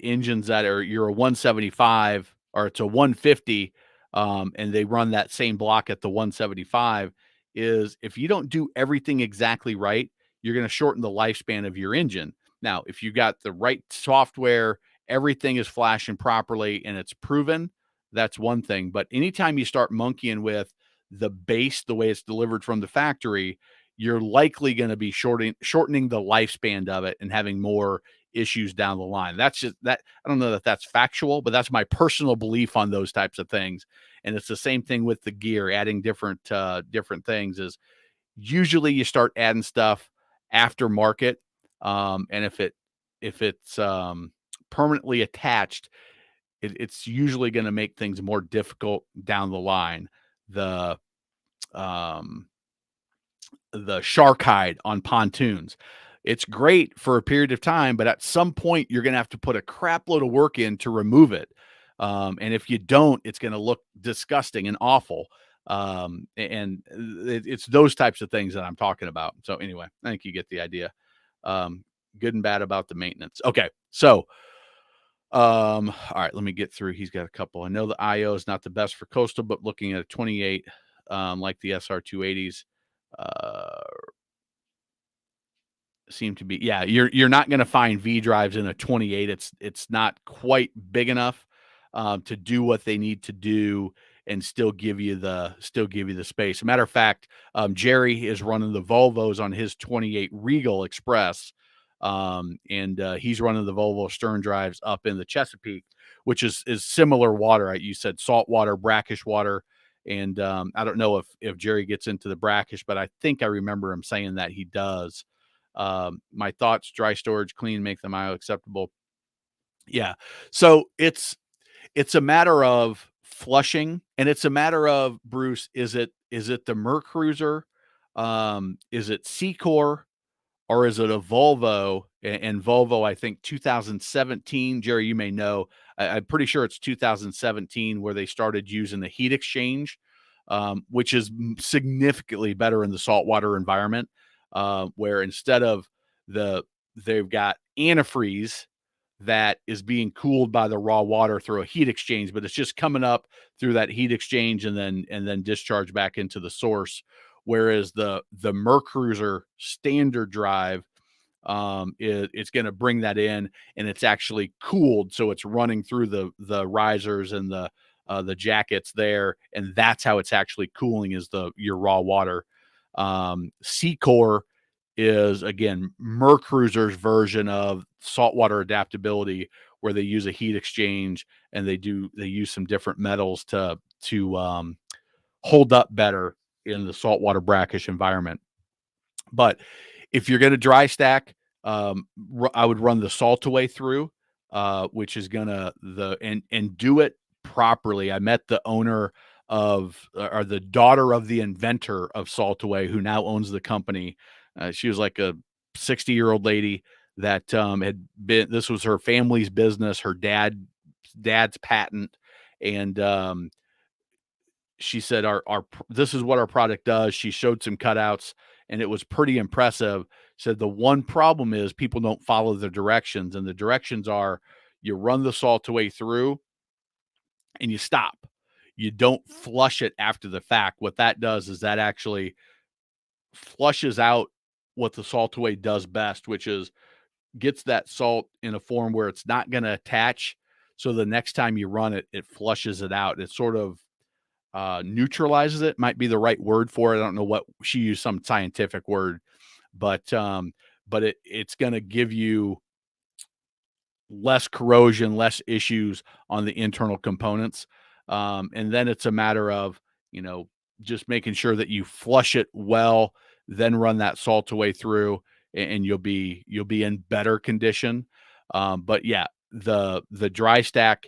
engines that you're a 175 or it's a 150, and they run that same block at the 175, is if you don't do everything exactly right, you're going to shorten the lifespan of your engine. Now, if you got the right software, everything is flashing properly and it's proven, that's one thing. But anytime you start monkeying with the base, the way it's delivered from the factory, you're likely going to be shortening the lifespan of it and having more issues down the line. That's just that. I don't know that that's factual, but that's my personal belief on those types of things. And it's the same thing with the gear, adding different things. Is usually you start adding stuff after market, and if it's permanently attached, it's usually going to make things more difficult down the line. The shark hide on pontoons, it's great for a period of time, but at some point you're going to have to put a crap load of work in to remove it. And if you don't, it's going to look disgusting and awful. And it's those types of things that I'm talking about. So anyway, I think you get the idea. Good and bad about the maintenance. Okay. So, all right, let me get through. He's got a couple. I know the IO is not the best for coastal, but looking at a 28, like the SR 280s, seem to be, yeah, you're not going to find V drives in a 28. It's not quite big enough to do what they need to do and still give you the space. Matter of fact, Jerry is running the Volvos on his 28 Regal Express, and he's running the Volvo stern drives up in the Chesapeake, which is similar water. You said salt water, brackish water. And I don't know if Jerry gets into the brackish, but I think I remember him saying that he does. My thoughts: dry storage, clean, make the mile acceptable. Yeah. So it's a matter of flushing, and it's a matter of, Bruce, is it the Mercruiser? Is it Secor, or is it a Volvo? And Volvo, I think 2017, Jerry, you may know, I'm pretty sure it's 2017 where they started using the heat exchange, which is significantly better in the saltwater environment, where instead of they've got antifreeze that is being cooled by the raw water through a heat exchange, but it's just coming up through that heat exchange and then discharge back into the source. Whereas the Mercruiser standard drive, it's going to bring that in, and it's actually cooled, so it's running through the risers and the jackets there, and that's how it's actually cooling, is your raw water. Secor is, again, Mercruiser's version of saltwater adaptability, where they use a heat exchange and they use some different metals to hold up better in the saltwater brackish environment. But if you're going to dry stack, I would run the Saltaway through, which is gonna and do it properly. I met the owner or the daughter of the inventor of Saltaway, who now owns the company. She was like a 60-year-old lady that this was her family's business, her dad's patent, and she said this is what our product does. She showed some cutouts, and it was pretty impressive. Said the one problem is people don't follow the directions, and the directions are you run the Saltaway through and you stop. You don't flush it after the fact. What that does is that actually flushes out what the Saltaway does best, which is gets that salt in a form where it's not going to attach. So the next time you run it, it flushes it out. It sort of neutralizes it, might be the right word for it. I don't know what she used, some scientific word, but it's going to give you less corrosion, less issues on the internal components. And then it's a matter of, just making sure that you flush it well, then run that Saltaway through, and you'll be in better condition. But yeah, the dry stack,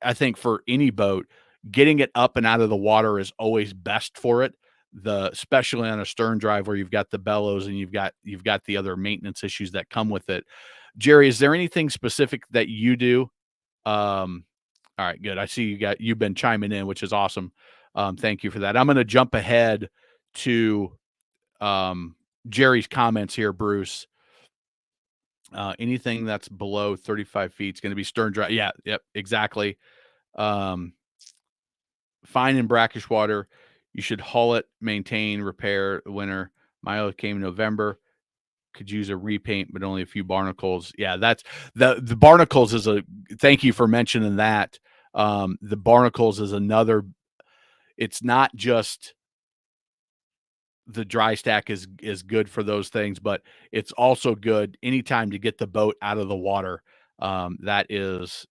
I think for any boat, getting it up and out of the water is always best for it. Especially on a stern drive where you've got the bellows and you've got the other maintenance issues that come with it. Jerry, is there anything specific that you do? All right, good. I see you've been chiming in, which is awesome. Thank you for that. I'm going to jump ahead to Jerry's comments here, Bruce. Anything that's below 35 feet is going to be stern dry. Yeah, yep, exactly. Fine in brackish water. You should haul it, maintain, repair winter. Milo came in November. Could use a repaint, but only a few barnacles. Yeah, that's the barnacles is thank you for mentioning that. The barnacles is another. It's not just the dry stack is good for those things, but it's also good anytime to get the boat out of the water. That is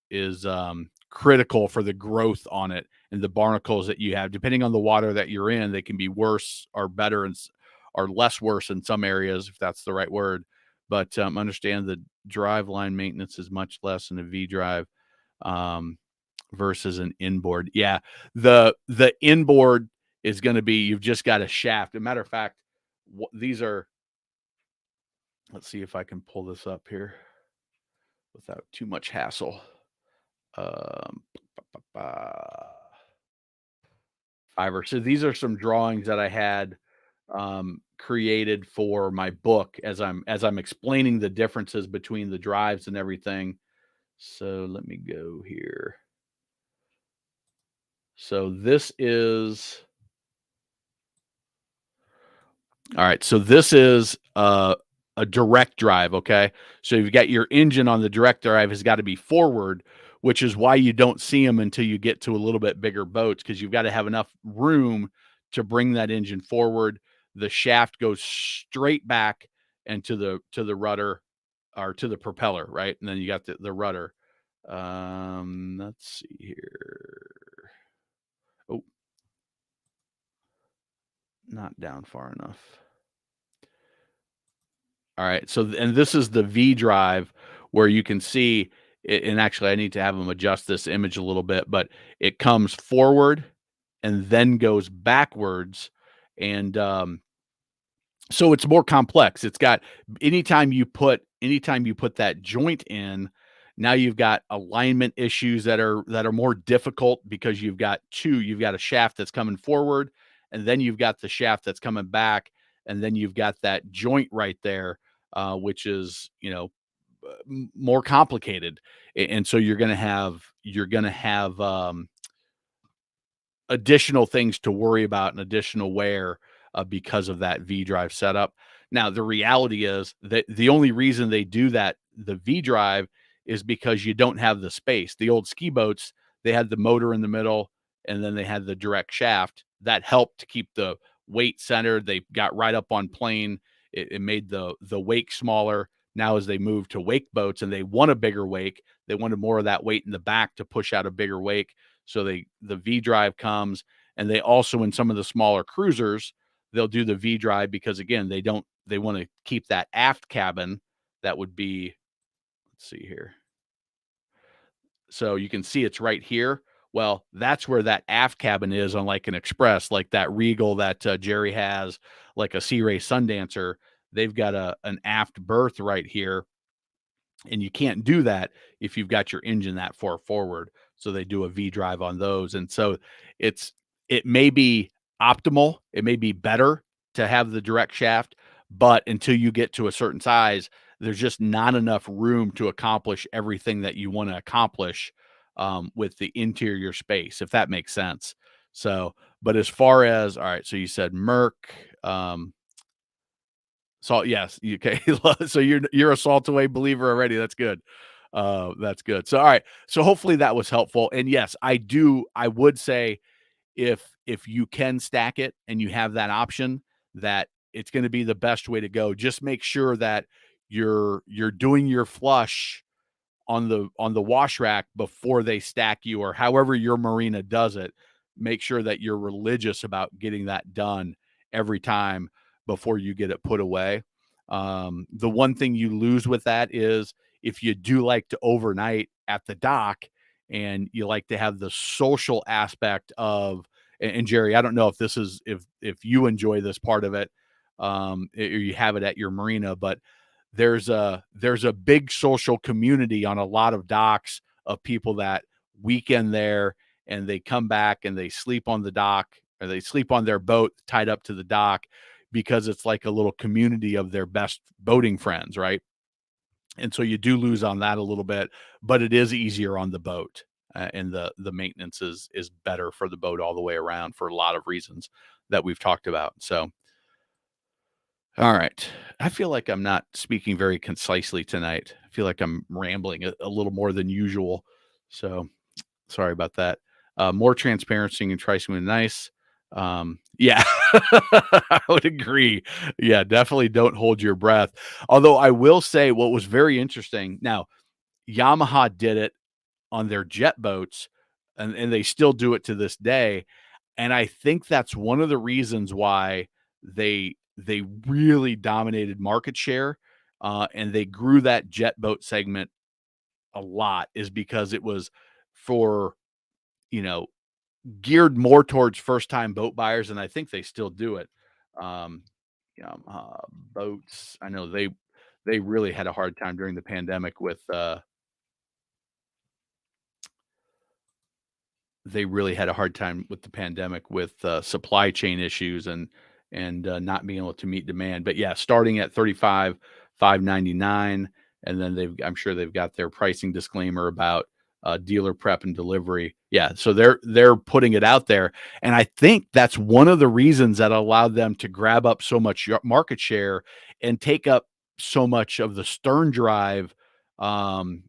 critical for the growth on it. And the barnacles that you have, depending on the water that you're in, they can be worse or better or less worse in some areas, if that's the right word. But understand the drive line maintenance is much less in a V drive versus an inboard. Yeah, the inboard is going to be, you've just got a shaft. As a matter of fact, these are, let's see if I can pull this up here without too much hassle. Fiverr. So these are some drawings that I had created for my book as I'm explaining the differences between the drives and everything. So let me go here. So this is, all right. So this is a direct drive. Okay. So you've got your engine on the direct drive has got to be forward, which is why you don't see them until you get to a little bit bigger boats, because you've got to have enough room to bring that engine forward. The shaft goes straight back and to the rudder, or to the propeller, right? And then you got the rudder. Let's see here. Oh, not down far enough. All right. So, and this is the V drive where you can see it, and actually I need to have them adjust this image a little bit, but it comes forward and then goes backwards. And so it's more complex. It's got, anytime you put that joint in, now you've got alignment issues that are more difficult, because you've got a shaft that's coming forward, and then you've got the shaft that's coming back, and then you've got that joint right there. which is, more complicated. And so you're going to have additional things to worry about and additional wear because of that V drive setup. Now, the reality is that the only reason they do that, the V drive, is because you don't have the space. The old ski boats, they had the motor in the middle and then they had the direct shaft that helped to keep the weight centered. They got right up on plane. It made the wake smaller. Now, as they move to wake boats and they want a bigger wake, they wanted more of that weight in the back to push out a bigger wake. So the V drive comes, and they also, in some of the smaller cruisers, they'll do the V drive because, again, they want to keep that aft cabin. That would be, let's see here. So you can see it's right here. Well, that's where that aft cabin is on like an Express, like that Regal that Jerry has, like a Sea Ray Sundancer. They've got an aft berth right here, and you can't do that if you've got your engine that far forward. So they do a V drive on those. And so it may be optimal, it may be better to have the direct shaft, but until you get to a certain size, there's just not enough room to accomplish everything that you want to accomplish with the interior space, if that makes sense. So, but as far as, all right, so you said Merc, Salt, yes, okay. So you're a salt away believer already. That's good. That's good. So all right. So hopefully that was helpful. And yes, I would say if you can stack it and you have that option, that it's going to be the best way to go. Just make sure that you're doing your flush on the wash rack before they stack you, or however your marina does it. Make sure that you're religious about getting that done every time before you get it put away. The one thing you lose with that is if you do like to overnight at the dock and you like to have the social aspect of, and Jerry, I don't know if this is, if you enjoy this part of it, or you have it at your marina, but there's a big social community on a lot of docks of people that weekend there, and they come back and they sleep on the dock, or they sleep on their boat tied up to the dock, because it's like a little community of their best boating friends, right? And so you do lose on that a little bit, but it is easier on the boat, and the maintenance is better for the boat all the way around for a lot of reasons that we've talked about. So all right. I feel like I'm not speaking very concisely tonight. I feel like I'm rambling a little more than usual. So sorry about that. More transparency and Trice would be nice. Yeah, I would agree. Yeah, definitely don't hold your breath. Although I will say what was very interesting. Now, Yamaha did it on their jet boats, and they still do it to this day. And I think that's one of the reasons why they really dominated market share, and they grew that jet boat segment a lot, is because it was for, you know, geared more towards first time boat buyers, and I think they still do it. Um, Boats, I know they really had a hard time during the pandemic with they really had a hard time with the pandemic with supply chain issues and not being able to meet demand. But yeah, starting at 35,599, and then I'm sure they've got their pricing disclaimer about dealer prep and delivery. Yeah, so they're putting it out there, and I think that's one of the reasons that allowed them to grab up so much market share and take up so much of the stern drive um,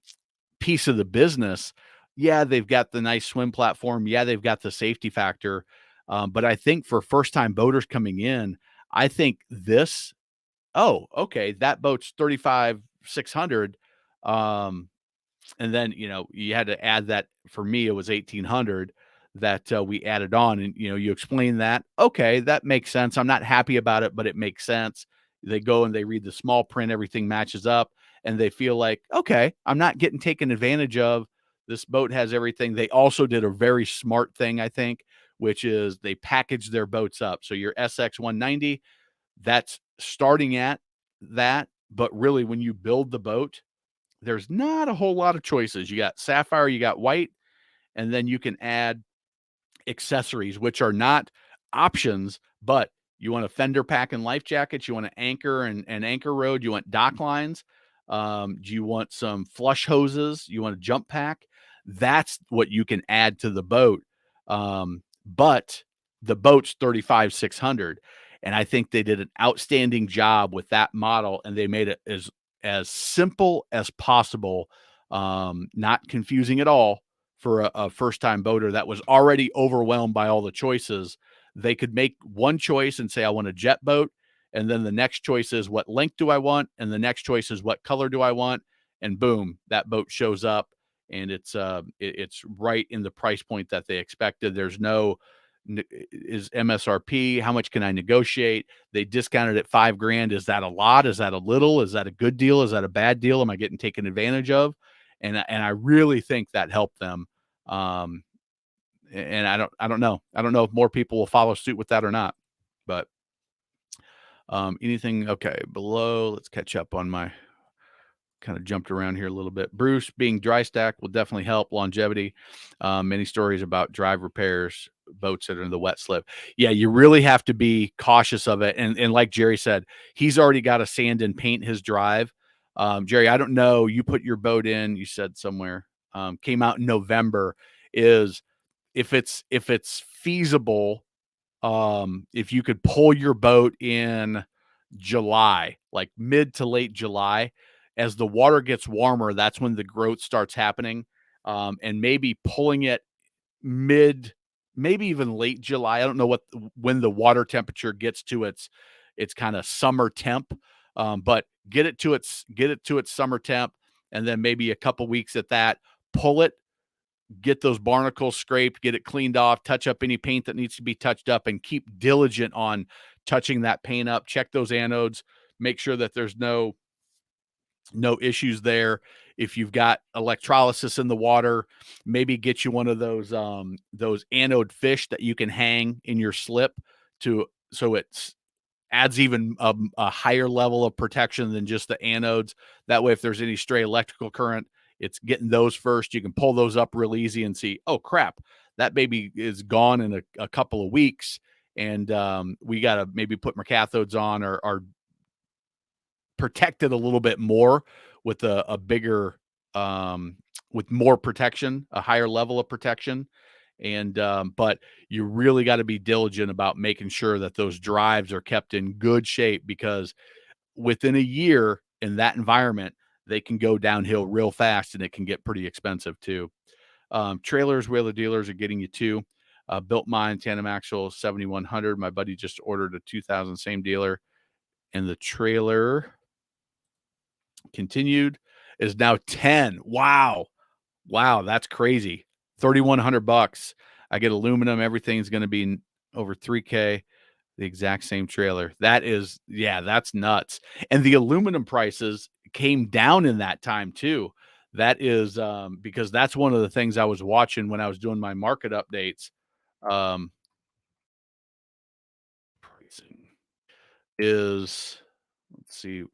piece of the business. Yeah, they've got the nice swim platform. Yeah, they've got the safety factor. But I think for first time boaters coming in, I think this, oh, okay, that boat's 35,600. Um, and then, you had to add that. For me, it was 1,800 that we added on. And, you explain that. Okay, that makes sense. I'm not happy about it, but it makes sense. They go and they read the small print, everything matches up, and they feel like, okay, I'm not getting taken advantage of. This boat has everything. They also did a very smart thing, I think, which is they packaged their boats up. So your SX 190, that's starting at that. But really, when you build the boat, there's not a whole lot of choices. You got sapphire, you got white, and then you can add accessories, which are not options, but You want a fender pack and life jackets? You want an anchor and anchor road? You want dock lines? Do you want some flush hoses? You want a jump pack? That's what you can add to the boat. But the boat's 35,600, and I think they did an outstanding job with that model, and they made it as simple as possible, not confusing at all for a first time boater that was already overwhelmed by all the choices. They could make one choice and say, I want a jet boat. And then the next choice is, what length do I want? And the next choice is, what color do I want? And boom, that boat shows up, and it's right in the price point that they expected. There's no is MSRP. How much can I negotiate? They discounted it $5,000. Is that a lot? Is that a little? Is that a good deal? Is that a bad deal? Am I getting taken advantage of? And I really think that helped them. And I don't know. I don't know if more people will follow suit with that or not. But anything okay below? Let's catch up on my kind of jumped around here a little bit. Bruce, being dry stack will definitely help longevity. Many stories about drive repairs, boats that are in the wet slip. Yeah, you really have to be cautious of it. And like Jerry said, he's already got to sand and paint his drive. Jerry, I don't know. You put your boat in, you said somewhere, came out in November. Is if it's feasible, if you could pull your boat in July, like mid to late July, as the water gets warmer, that's when the growth starts happening. And maybe pulling it maybe even late July. I don't know when the water temperature gets to its kind of summer temp. But get it to its summer temp, and then maybe a couple weeks at that, pull it, get those barnacles scraped, get it cleaned off, touch up any paint that needs to be touched up, and keep diligent on touching that paint up. Check those anodes, make sure that there's no issues there. If you've got electrolysis in the water, maybe get you one of those anode fish that you can hang in your slip so it adds even a higher level of protection than just the anodes. That way, if there's any stray electrical current, it's getting those first. You can pull those up real easy and see, oh crap, that baby is gone in a couple of weeks. And we got to maybe put more cathodes on or protect it a little bit more with a bigger, with more protection, a higher level of protection. And, but you really got to be diligent about making sure that those drives are kept in good shape, because within a year in that environment, they can go downhill real fast, and it can get pretty expensive too. Trailers, whaler dealers are getting you too. Built mine, tandem axle, 7,100. My buddy just ordered a 2,000, same dealer. And the trailer continued is now 10. Wow. That's crazy. $3,100. I get aluminum. Everything's going to be over $3,000. The exact same trailer. That's nuts. And the aluminum prices came down in that time too. That is because that's one of the things I was watching when I was doing my market updates. Pricing is, let's see.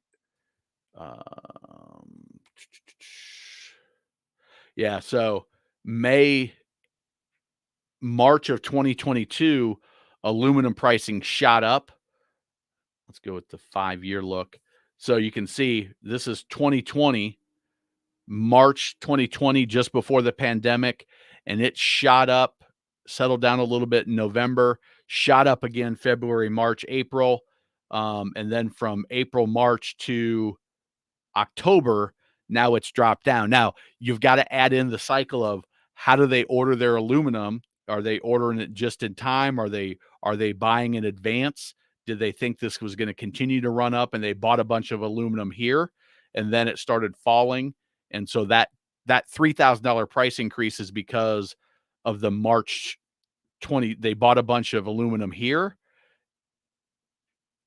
Yeah, so March of 2022, aluminum pricing shot up. Let's go with the 5-year look. So you can see this is 2020, March 2020, just before the pandemic, and it shot up, settled down a little bit in November, shot up again February, March, April, and then from April, March to October, now it's dropped down. Now you've got to add in the cycle of, how do they order their aluminum? Are they ordering it just in time? Are they buying in advance? Did they think this was going to continue to run up, and they bought a bunch of aluminum here, and then it started falling? And so that $3,000 price increase is because of the March 20. They bought a bunch of aluminum here,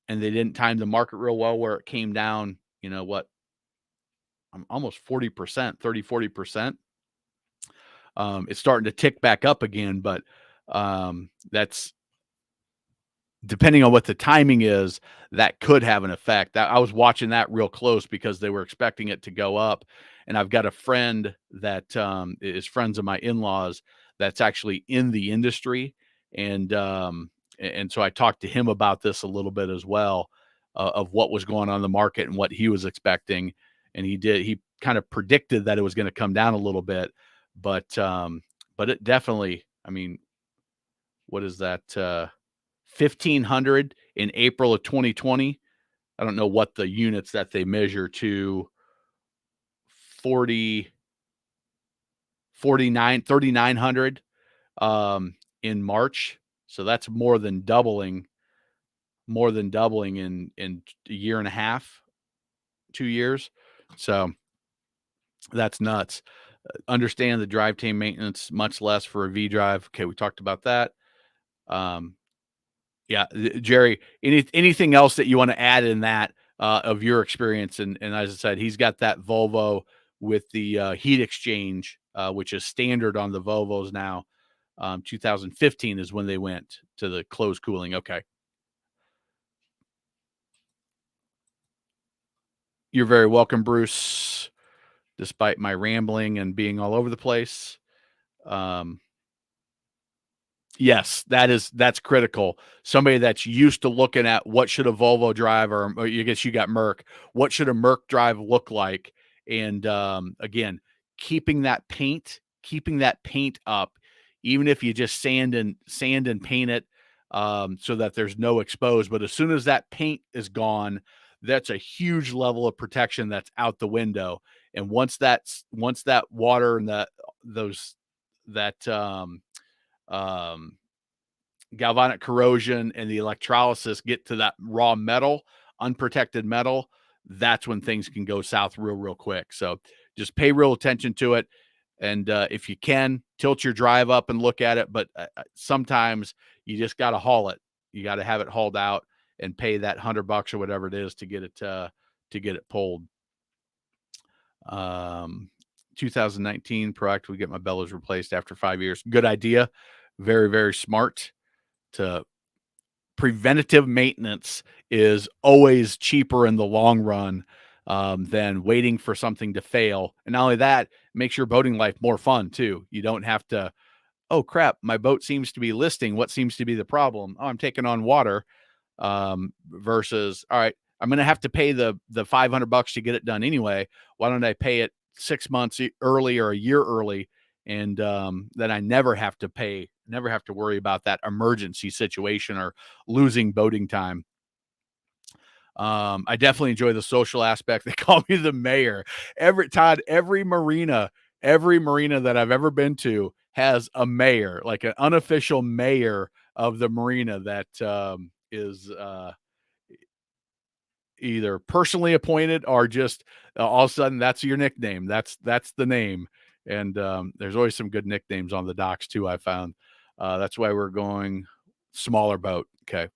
and they didn't time the market real well, where it came down, almost 40%, 30, 40%. It's starting to tick back up again, but that's depending on what the timing is, that could have an effect. I was watching that real close because they were expecting it to go up. And I've got a friend that is friends of my in-laws that's actually in the industry. And and so I talked to him about this a little bit as well, of what was going on in the market and what he was expecting. And he kind of predicted that it was going to come down a little bit, but it definitely, I mean, what is that? 1,500 in April of 2020. I don't know what the units that they measure to. 3,900 in March. So that's more than doubling in a year and a half, 2 years. So that's nuts. Understand the drive time maintenance, much less for a V drive. Okay, we talked about that. Yeah, Jerry, anything else that you want to add in that of your experience? And as I said, he's got that Volvo with the heat exchange, which is standard on the Volvos now. 2015 is when they went to the closed cooling. Okay. You're very welcome, Bruce, despite my rambling and being all over the place. Yes, that's critical. Somebody that's used to looking at what should a Volvo drive, or I guess you got Merc. What should a Merc drive look like? And again, keeping that paint up, even if you just sand and paint it, so that there's no exposed. But as soon as that paint is gone, that's a huge level of protection that's out the window. And once that water and that galvanic corrosion and the electrolysis get to that raw metal, unprotected metal, that's when things can go south real quick. So just pay real attention to it. And if you can, tilt your drive up and look at it. But sometimes you just got to haul it. You got to have it hauled out and pay that $100 or whatever it is to get it pulled. 2019 proactively get my bellows replaced after 5 years. Good idea. Very, very smart. To preventative maintenance is always cheaper in the long run than waiting for something to fail. And not only that, makes your boating life more fun too. You don't have to, oh crap, my boat seems to be listing. What seems to be the problem? Oh, I'm taking on water. Versus, all right, I'm going to have to pay the $500 to get it done anyway. Why don't I pay it 6 months early or a year early? And then I never have to worry about that emergency situation or losing boating time. I definitely enjoy the social aspect. They call me the mayor. Every marina that I've ever been to has a mayor, like an unofficial mayor of the marina that is either personally appointed or just all of a sudden that's your nickname. That's the name. And there's always some good nicknames on the docks too, I found. That's why we're going smaller boat. Okay.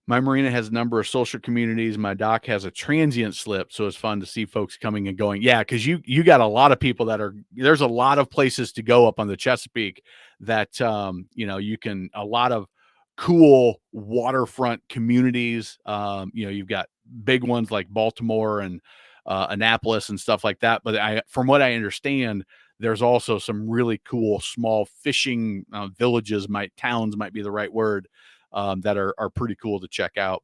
My marina has a number of social communities. My dock has a transient slip, so it's fun to see folks coming and going. Yeah, because you got a lot of people there's a lot of places to go up on the Chesapeake that you can, a lot of cool waterfront communities. You've got big ones like Baltimore and Annapolis and stuff like that. But from what I understand, there's also some really cool small fishing villages, towns might be the right word, that are pretty cool to check out.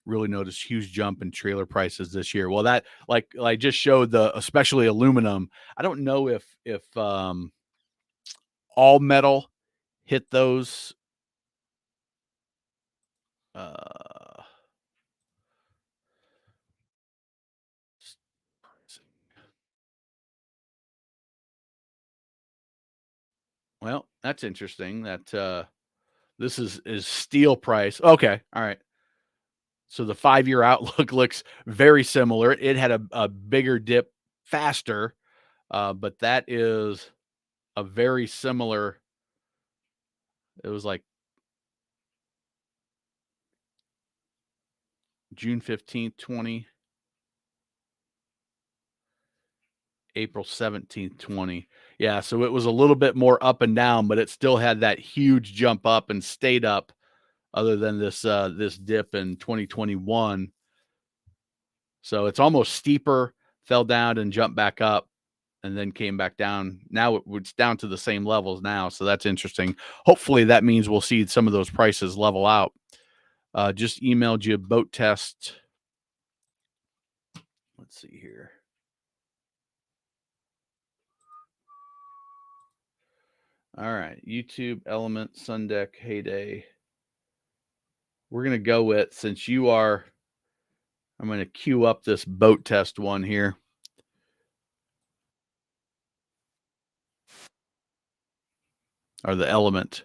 Really noticed huge jump in trailer prices this year. Well, that like I just showed especially aluminum. I don't know if all metal hit those. Well, that's interesting that this is steel price. Okay. All right. So the 5-year outlook looks very similar. It had a bigger dip faster, but that is a very similar. It was like June 15th, 20, April 17th, 20. Yeah, so it was a little bit more up and down, but it still had that huge jump up and stayed up, other than this dip in 2021. So it's almost steeper, fell down and jumped back up. and then came back down. Now it's down to the same levels now, so that's interesting. Hopefully that means we'll see some of those prices level out. Just emailed you a boat test. Let's see here. All right, YouTube, Element, Sundeck, Heyday. We're going to go with, since you are, I'm going to queue up this boat test one here. Or the Element.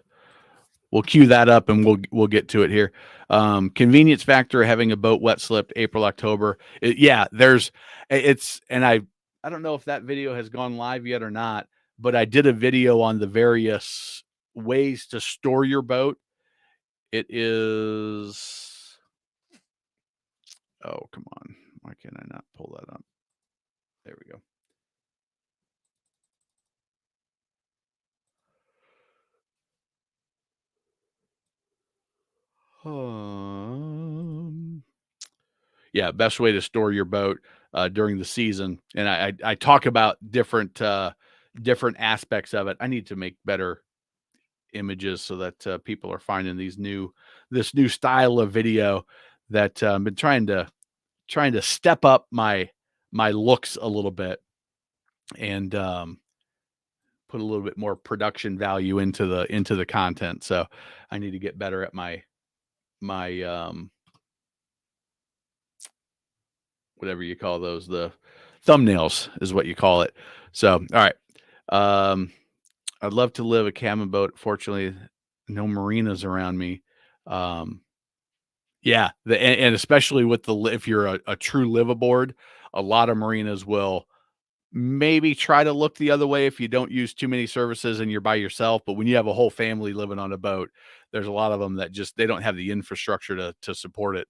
We'll queue that up and we'll get to it here. Convenience factor having a boat wet slipped April, October. And I don't know if that video has gone live yet or not, but I did a video on the various ways to store your boat. It is, oh, come on. Why can't I not pull that up? There we go. Yeah, best way to store your boat during the season. And I talk about different aspects of it. I need to make better images so that people are finding this new style of video that I've been trying to step up my looks a little bit and put a little bit more production value into the content. So I need to get better at my whatever you call those, the thumbnails is what you call it. So, all right. I'd love to live a cabin boat. Fortunately, no marinas around me. Yeah, and especially with if you're a true live aboard, a lot of marinas will maybe try to look the other way if you don't use too many services and you're by yourself. But when you have a whole family living on a boat, there's a lot of them that they don't have the infrastructure to support it.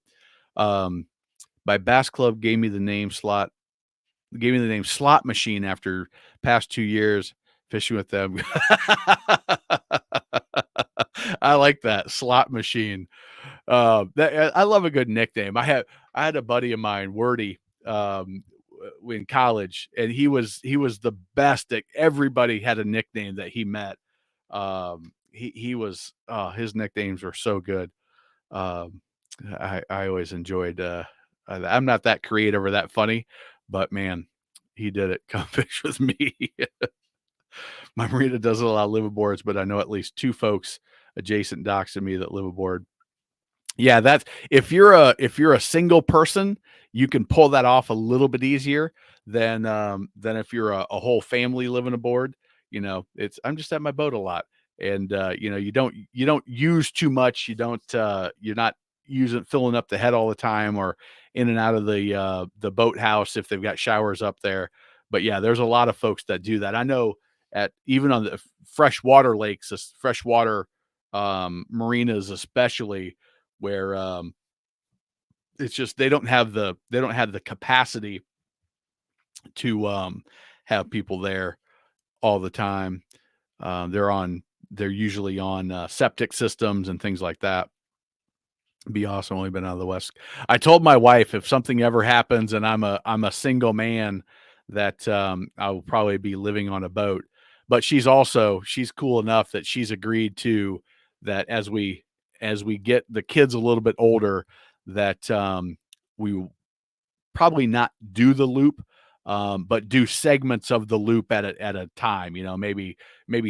My Bass Club gave me the name Slot Machine after past 2 years fishing with them. I like that, Slot Machine. I love a good nickname. I had a buddy of mine, Wordy, in college, and he was the best. Everybody had a nickname that he met. He was his nicknames were so good. I always enjoyed. I'm not that creative or that funny, but man, he did it. Come fish with me. My marina doesn't allow liveaboards, but I know at least 2 folks adjacent docks to me that live aboard. Yeah, that's if you're a single person, you can pull that off a little bit easier than if you're a whole family living aboard. You know, I'm just at my boat a lot, and you know, you don't use too much. You're not filling up the head all the time or in and out of the boathouse if they've got showers up there. But yeah, there's a lot of folks that do that. I know even on the freshwater lakes, freshwater marinas especially, where it's just they don't have the capacity to have people there all the time. They're usually on septic systems and things like that. Be awesome. Only been out of the West. I told my wife if something ever happens and I'm a single man that I will probably be living on a boat. But she's cool enough that she's agreed to that as we get the kids a little bit older, that we probably not do the loop, but do segments of the loop at a time. You know, maybe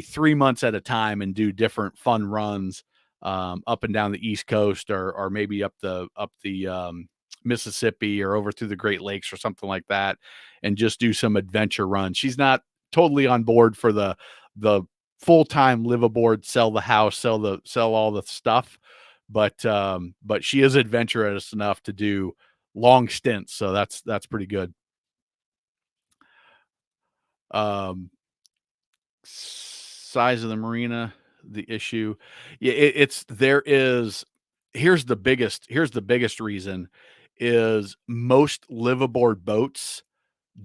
3 months at a time and do different fun runs up and down the East Coast, or maybe up the Mississippi or over through the Great Lakes or something like that, and just do some adventure runs. She's not totally on board for the full-time live aboard, sell the house, sell all the stuff, but she is adventurous enough to do long stints, so that's pretty good. Size of the marina, the issue. Yeah, here's the biggest reason is most live aboard boats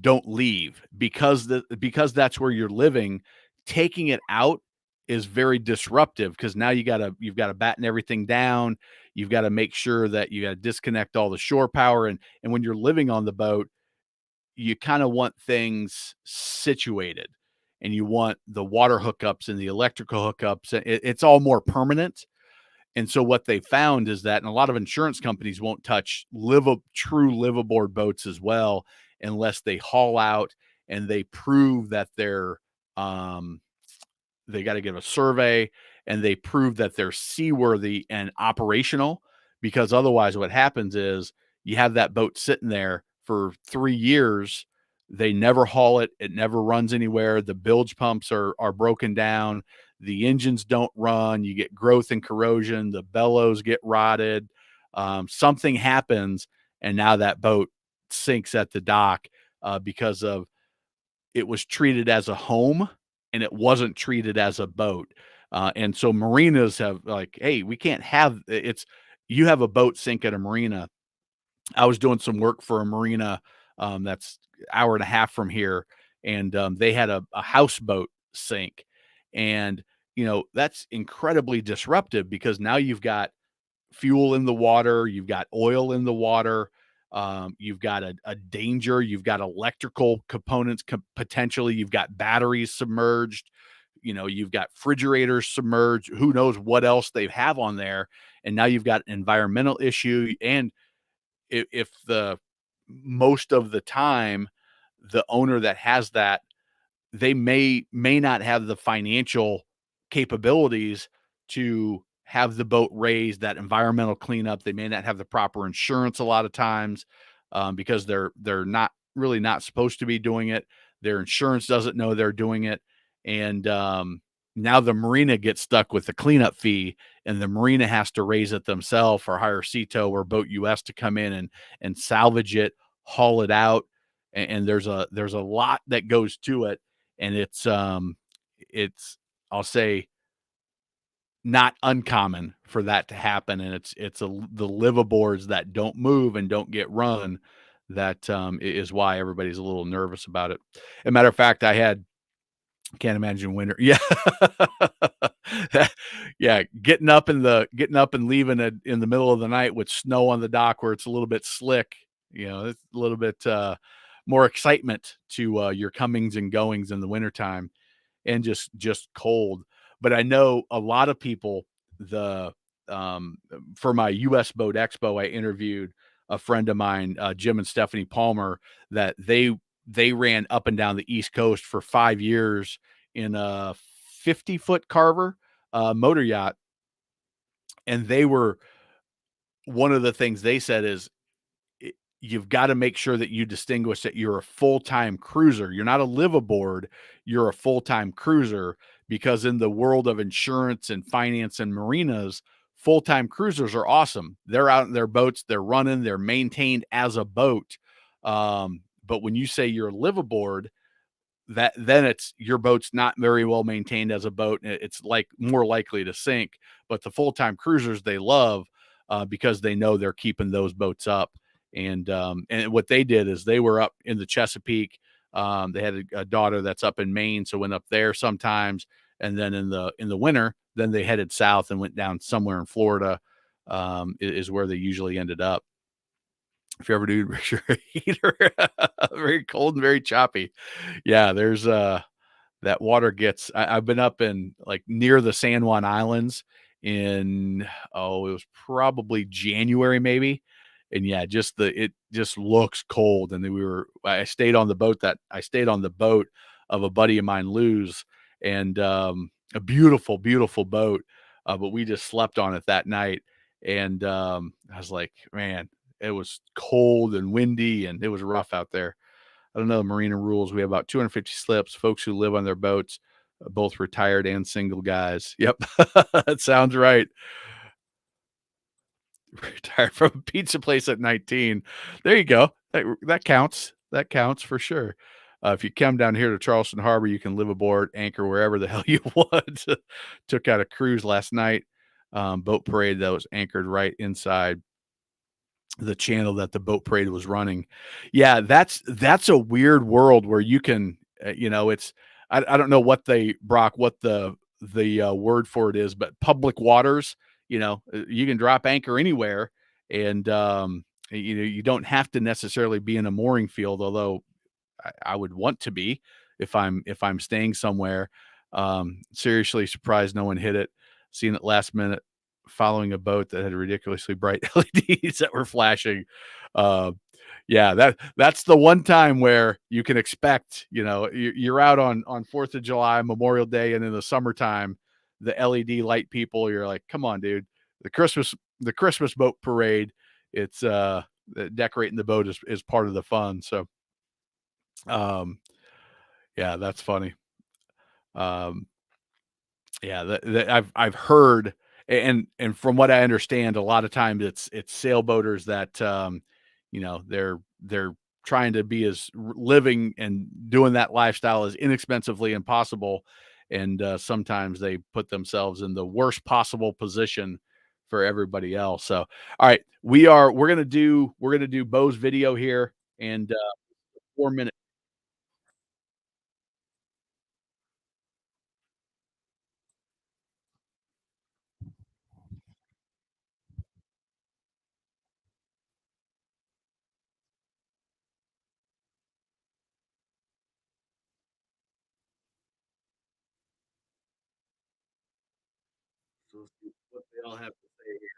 don't leave because that's where you're living. Taking it out is very disruptive because now you've got to batten everything down. You've got to make sure that you got to disconnect all the shore power, and when you're living on the boat, you kind of want things situated, and you want the water hookups and the electrical hookups. It's all more permanent. And so what they found is that, and a lot of insurance companies won't touch true live aboard boats as well, unless they haul out and they prove that um, they got to give a survey, and they prove that they're seaworthy and operational. Because otherwise what happens is you have that boat sitting there for 3 years. They never haul it. It never runs anywhere. The bilge pumps are broken down. The engines don't run. You get growth and corrosion. The bellows get rotted. Something happens, and now that boat sinks at the dock because of it was treated as a home and it wasn't treated as a boat. And so marinas have like, hey, we can't have it's you have a boat sink at a marina. I was doing some work for a marina that's hour and a half from here, and they had a houseboat sink, and that's incredibly disruptive because now you've got fuel in the water, you've got oil in the water, you've got a danger, you've got electrical components potentially, you've got batteries submerged, you've got refrigerators submerged, who knows what else they have on there, and now you've got an environmental issue. And if the most of the time the owner that has that, they may not have the financial capabilities to have the boat raised, that environmental cleanup. They may not have the proper insurance a lot of times because they're not supposed to be doing it. Their insurance doesn't know they're doing it, and now the marina gets stuck with the cleanup fee, and the marina has to raise it themselves or hire Ceto or Boat US to come in and salvage it, haul it out, and there's a lot that goes to it, and it's I'll say not uncommon for that to happen, and the liveaboards that don't move and don't get run that is why everybody's a little nervous about it. As a matter of fact, can't imagine winter. Yeah. Yeah, getting up and leaving it in the middle of the night with snow on the dock where it's a little bit slick, it's a little bit more excitement to your comings and goings in the wintertime, and just cold. But I know a lot of people, the for my US Boat Expo, I interviewed a friend of mine, Jim and Stephanie Palmer, that they ran up and down the East Coast for 5 years in a 50-foot Carver motor yacht. And they were, one of the things they said is, you've got to make sure that you distinguish that you're a full-time cruiser. You're not a live aboard, you're a full-time cruiser, because in the world of insurance and finance and marinas, full-time cruisers are awesome. They're out in their boats, they're running, they're maintained as a boat. But when you say you're live aboard, then it's your boat's not very well maintained as a boat. It's like more likely to sink. But the full-time cruisers they love because they know they're keeping those boats up. And what they did is they were up in the Chesapeake. They had a daughter that's up in Maine, so went up there sometimes. And then in the winter, then they headed south and went down somewhere in Florida. Is where they usually ended up. If you ever do your heater, very cold and very choppy. Yeah, there's that water gets. I've been up in like near the San Juan Islands in it was probably January maybe, and yeah, it just looks cold. And then I stayed on the boat of a buddy of mine, Lou's, and a beautiful, beautiful boat. But we just slept on it that night, and I was like, man, it was cold and windy, and it was rough out there. I don't know the marina rules. We have about 250 slips, folks who live on their boats, both retired and single guys. Yep, that sounds right. Retired from a pizza place at 19. There you go. That counts. That counts for sure. If you come down here to Charleston Harbor, you can live aboard, anchor wherever the hell you want. Took out a cruise last night, boat parade that was anchored right inside the channel that the boat parade was running. Yeah, that's a weird world where you can, it's I don't know what the word for it is, but public waters. You can drop anchor anywhere, and you don't have to necessarily be in a mooring field. Although I would want to be if I'm staying somewhere. Seriously surprised no one hit it. Seen it last minute following a boat that had ridiculously bright LEDs that were flashing. Uh, yeah, that's the one time where you can expect, you're out on 4th of July, Memorial Day, and in the summertime, the LED light people, you're like, come on, dude. The Christmas boat parade, it's decorating the boat is part of the fun. So um yeah, that's funny. Um yeah, I've heard, and from what I understand, a lot of times it's sailboaters that they're trying to be as living and doing that lifestyle as inexpensively and possible, and sometimes they put themselves in the worst possible position for everybody else. So, all right, we're gonna do Bo's video here, and 4 minutes. So let's see what they all have to say here.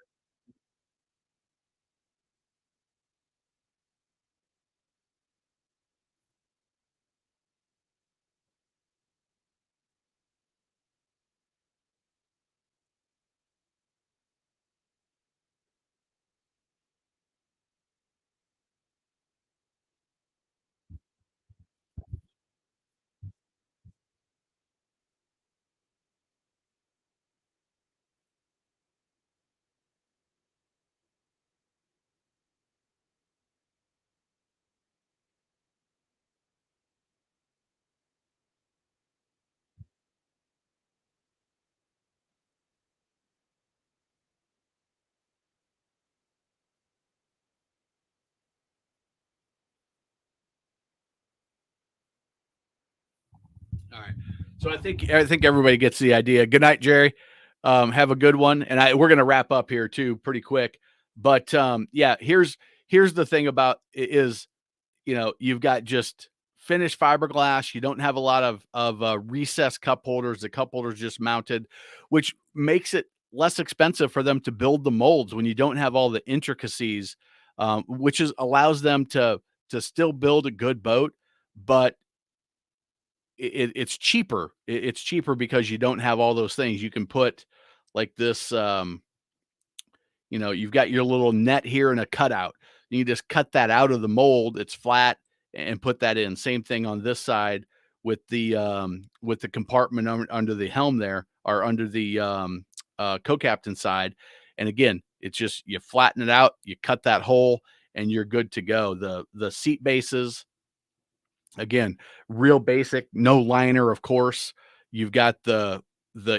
All right. So I think everybody gets the idea. Good night, Jerry. Have a good one. And we're gonna wrap up here too pretty quick. But yeah, here's the thing about is, you've got just finished fiberglass. You don't have a lot of recessed cup holders. The cup holders just mounted, which makes it less expensive for them to build the molds when you don't have all the intricacies, which is allows them to still build a good boat, but it's cheaper. It's cheaper because you don't have all those things. You can put like this, you've got your little net here and a cutout. You just cut that out of the mold. It's flat and put that in. Same thing on this side with the compartment under the helm there, or under the co-captain side. And again, it's just you flatten it out, you cut that hole, and you're good to go. The seat bases, again, real basic, no liner, of course. You've got the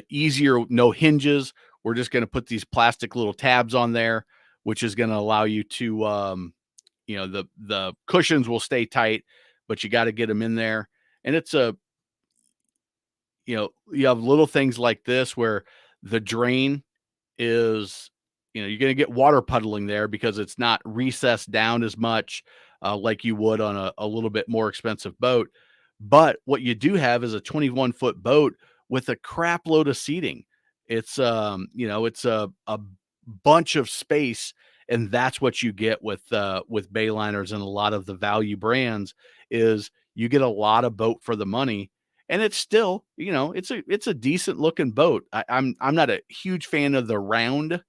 easier no hinges. We're just going to put these plastic little tabs on there, which is going to allow you to the cushions will stay tight, but you got to get them in there. And it's a you have little things like this where the drain is, you're going to get water puddling there because it's not recessed down as much, like you would on a little bit more expensive boat. But what you do have is a 21-foot boat with a crap load of seating. It's a bunch of space, and that's what you get with Bayliners and a lot of the value brands is you get a lot of boat for the money. And it's still, it's a decent looking boat. I'm not a huge fan of the round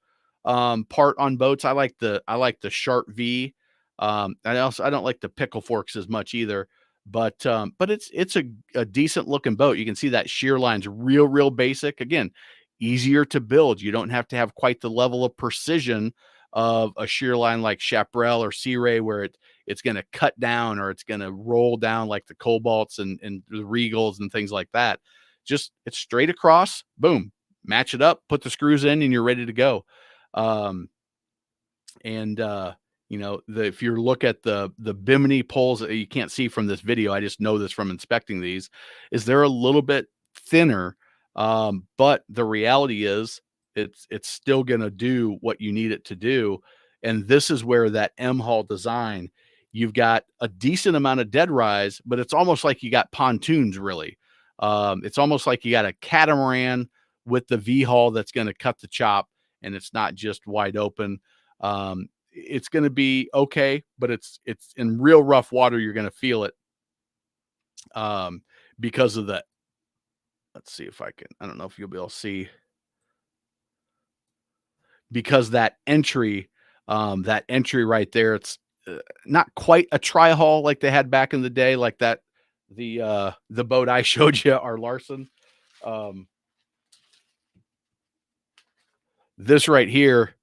part on boats. I like the sharp V. I don't like the pickle forks as much either. But it's a decent looking boat. You can see that shear line's real basic. Again, easier to build. You don't have to have quite the level of precision of a shear line like Chaparral or Sea Ray, where it's going to cut down or it's going to roll down like the Cobalts and the Regals and things like that. Just it's straight across, boom, match it up, put the screws in, and you're ready to go. Um, and if you look at the bimini poles that you can't see from this video, I just know this from inspecting these, is they're a little bit thinner, but the reality is it's still going to do what you need it to do. And this is where that M Hall design You've got a decent amount of dead rise, but it's almost like you got pontoons, really. It's almost like you got a catamaran with the V-hull that's going to cut the chop, and it's not just wide open. It's going to be okay, but it's in real rough water. You're going to feel it because of the. Let's see if I can. I don't know if you'll be able to see, because that entry right there. It's not quite a tri-hull like they had back in the day, like that the boat I showed you, our Larson. This right here.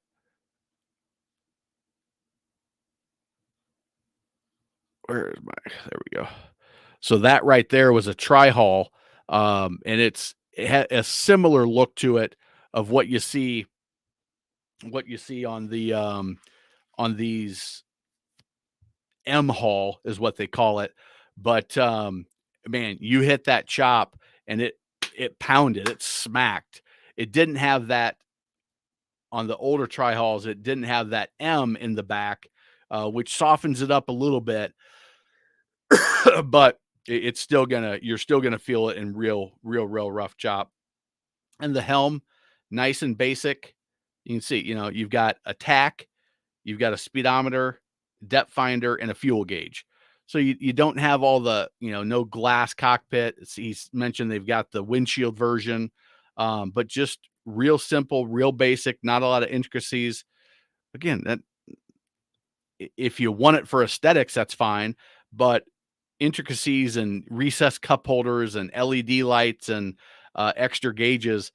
Where is my? There we go. So that right there was a tri-hull, and it had a similar look to it of what you see on the on these M hull is what they call it. But man, you hit that chop and it pounded, it smacked. It didn't have that on the older tri-hulls. It didn't have that M in the back, which softens it up a little bit. But it's still you're still gonna feel it in real rough chop. And the helm, nice and basic. You can see, you've got a tack, you've got a speedometer, depth finder, and a fuel gauge. So you don't have all the, no glass cockpit. He's mentioned they've got the windshield version, but just real simple, real basic, not a lot of intricacies. Again, that if you want it for aesthetics, that's fine, but intricacies and recessed cup holders and LED lights and extra gauges,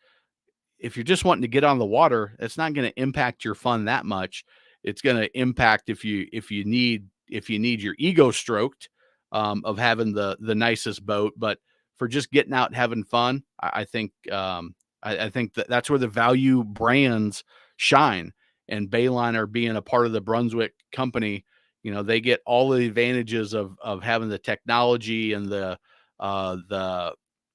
if you're just wanting to get on the water, it's not going to impact your fun that much. It's going to impact if you need your ego stroked of having the nicest boat. But for just getting out and having fun, I think I think that's where the value brands shine. And Bayliner being a part of the Brunswick company, they get all the advantages of having the technology and the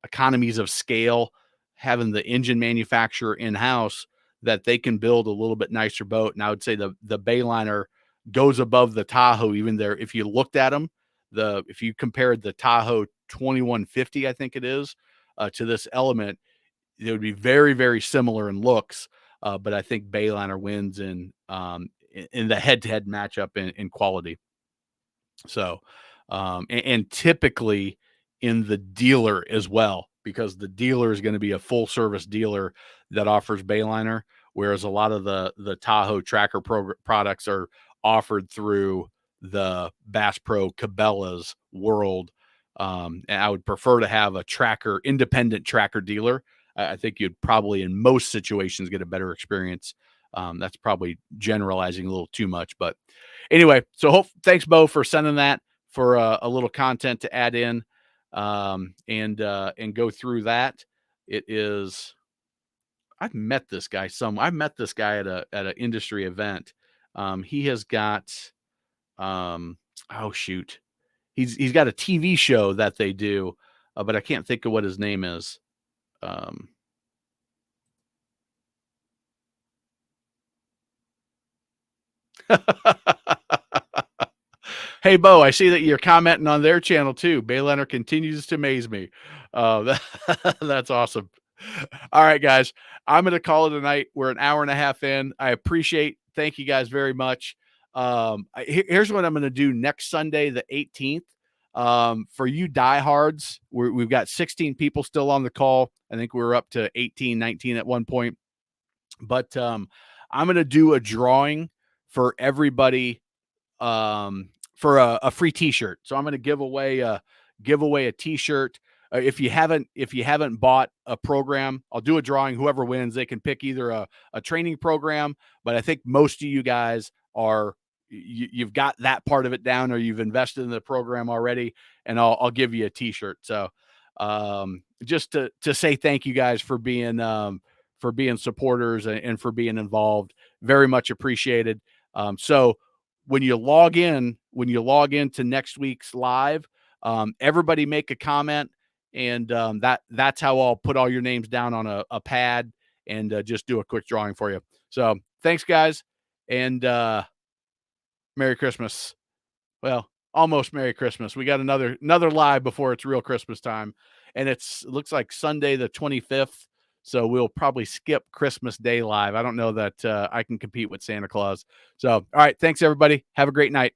economies of scale, having the engine manufacturer in-house, that they can build a little bit nicer boat. And I would say the Bayliner goes above the Tahoe even there. If you looked at them, if you compared the Tahoe 2150, I think it is, to this Element, it would be very, very similar in looks. But I think Bayliner wins in the head-to-head matchup in quality. So, and typically in the dealer as well, because the dealer is going to be a full service dealer that offers Bayliner, whereas a lot of the Tahoe tracker products are offered through the Bass Pro Cabela's world. And I would prefer to have a independent tracker dealer. I think you'd probably in most situations get a better experience. That's probably generalizing a little too much, but anyway, so thanks, Bo, for sending that, for a little content to add in, and go through that. It is, I've met this guy at an industry event. He has got, oh shoot, he's got a TV show that they do, but I can't think of what his name is. Hey, Bo, I see that you're commenting on their channel too. Bayliner continues to amaze me. That's awesome. All right, guys, I'm going to call it a night. We're an hour and a half in. Thank you guys very much. Here's what I'm going to do next Sunday, the 18th. For you diehards, we've got 16 people still on the call. I think we were up to 18, 19 at one point. But I'm going to do a drawing for everybody for a free t-shirt. So I'm going to give away a t-shirt. If you haven't bought a program, I'll do a drawing. Whoever wins, they can pick either a training program, but I think most of you guys you've got that part of it down, or you've invested in the program already, and I'll give you a t-shirt. So just to say thank you guys for being supporters and for being involved. Very much appreciated. So when you log into next week's live, everybody make a comment, and that's how I'll put all your names down on a pad and just do a quick drawing for you. So thanks, guys, and Merry Christmas. Well, almost Merry Christmas. We got another live before it's real Christmas time, and it looks like Sunday the 25th. So we'll probably skip Christmas Day live. I don't know that I can compete with Santa Claus. So, all right, thanks everybody. Have a great night.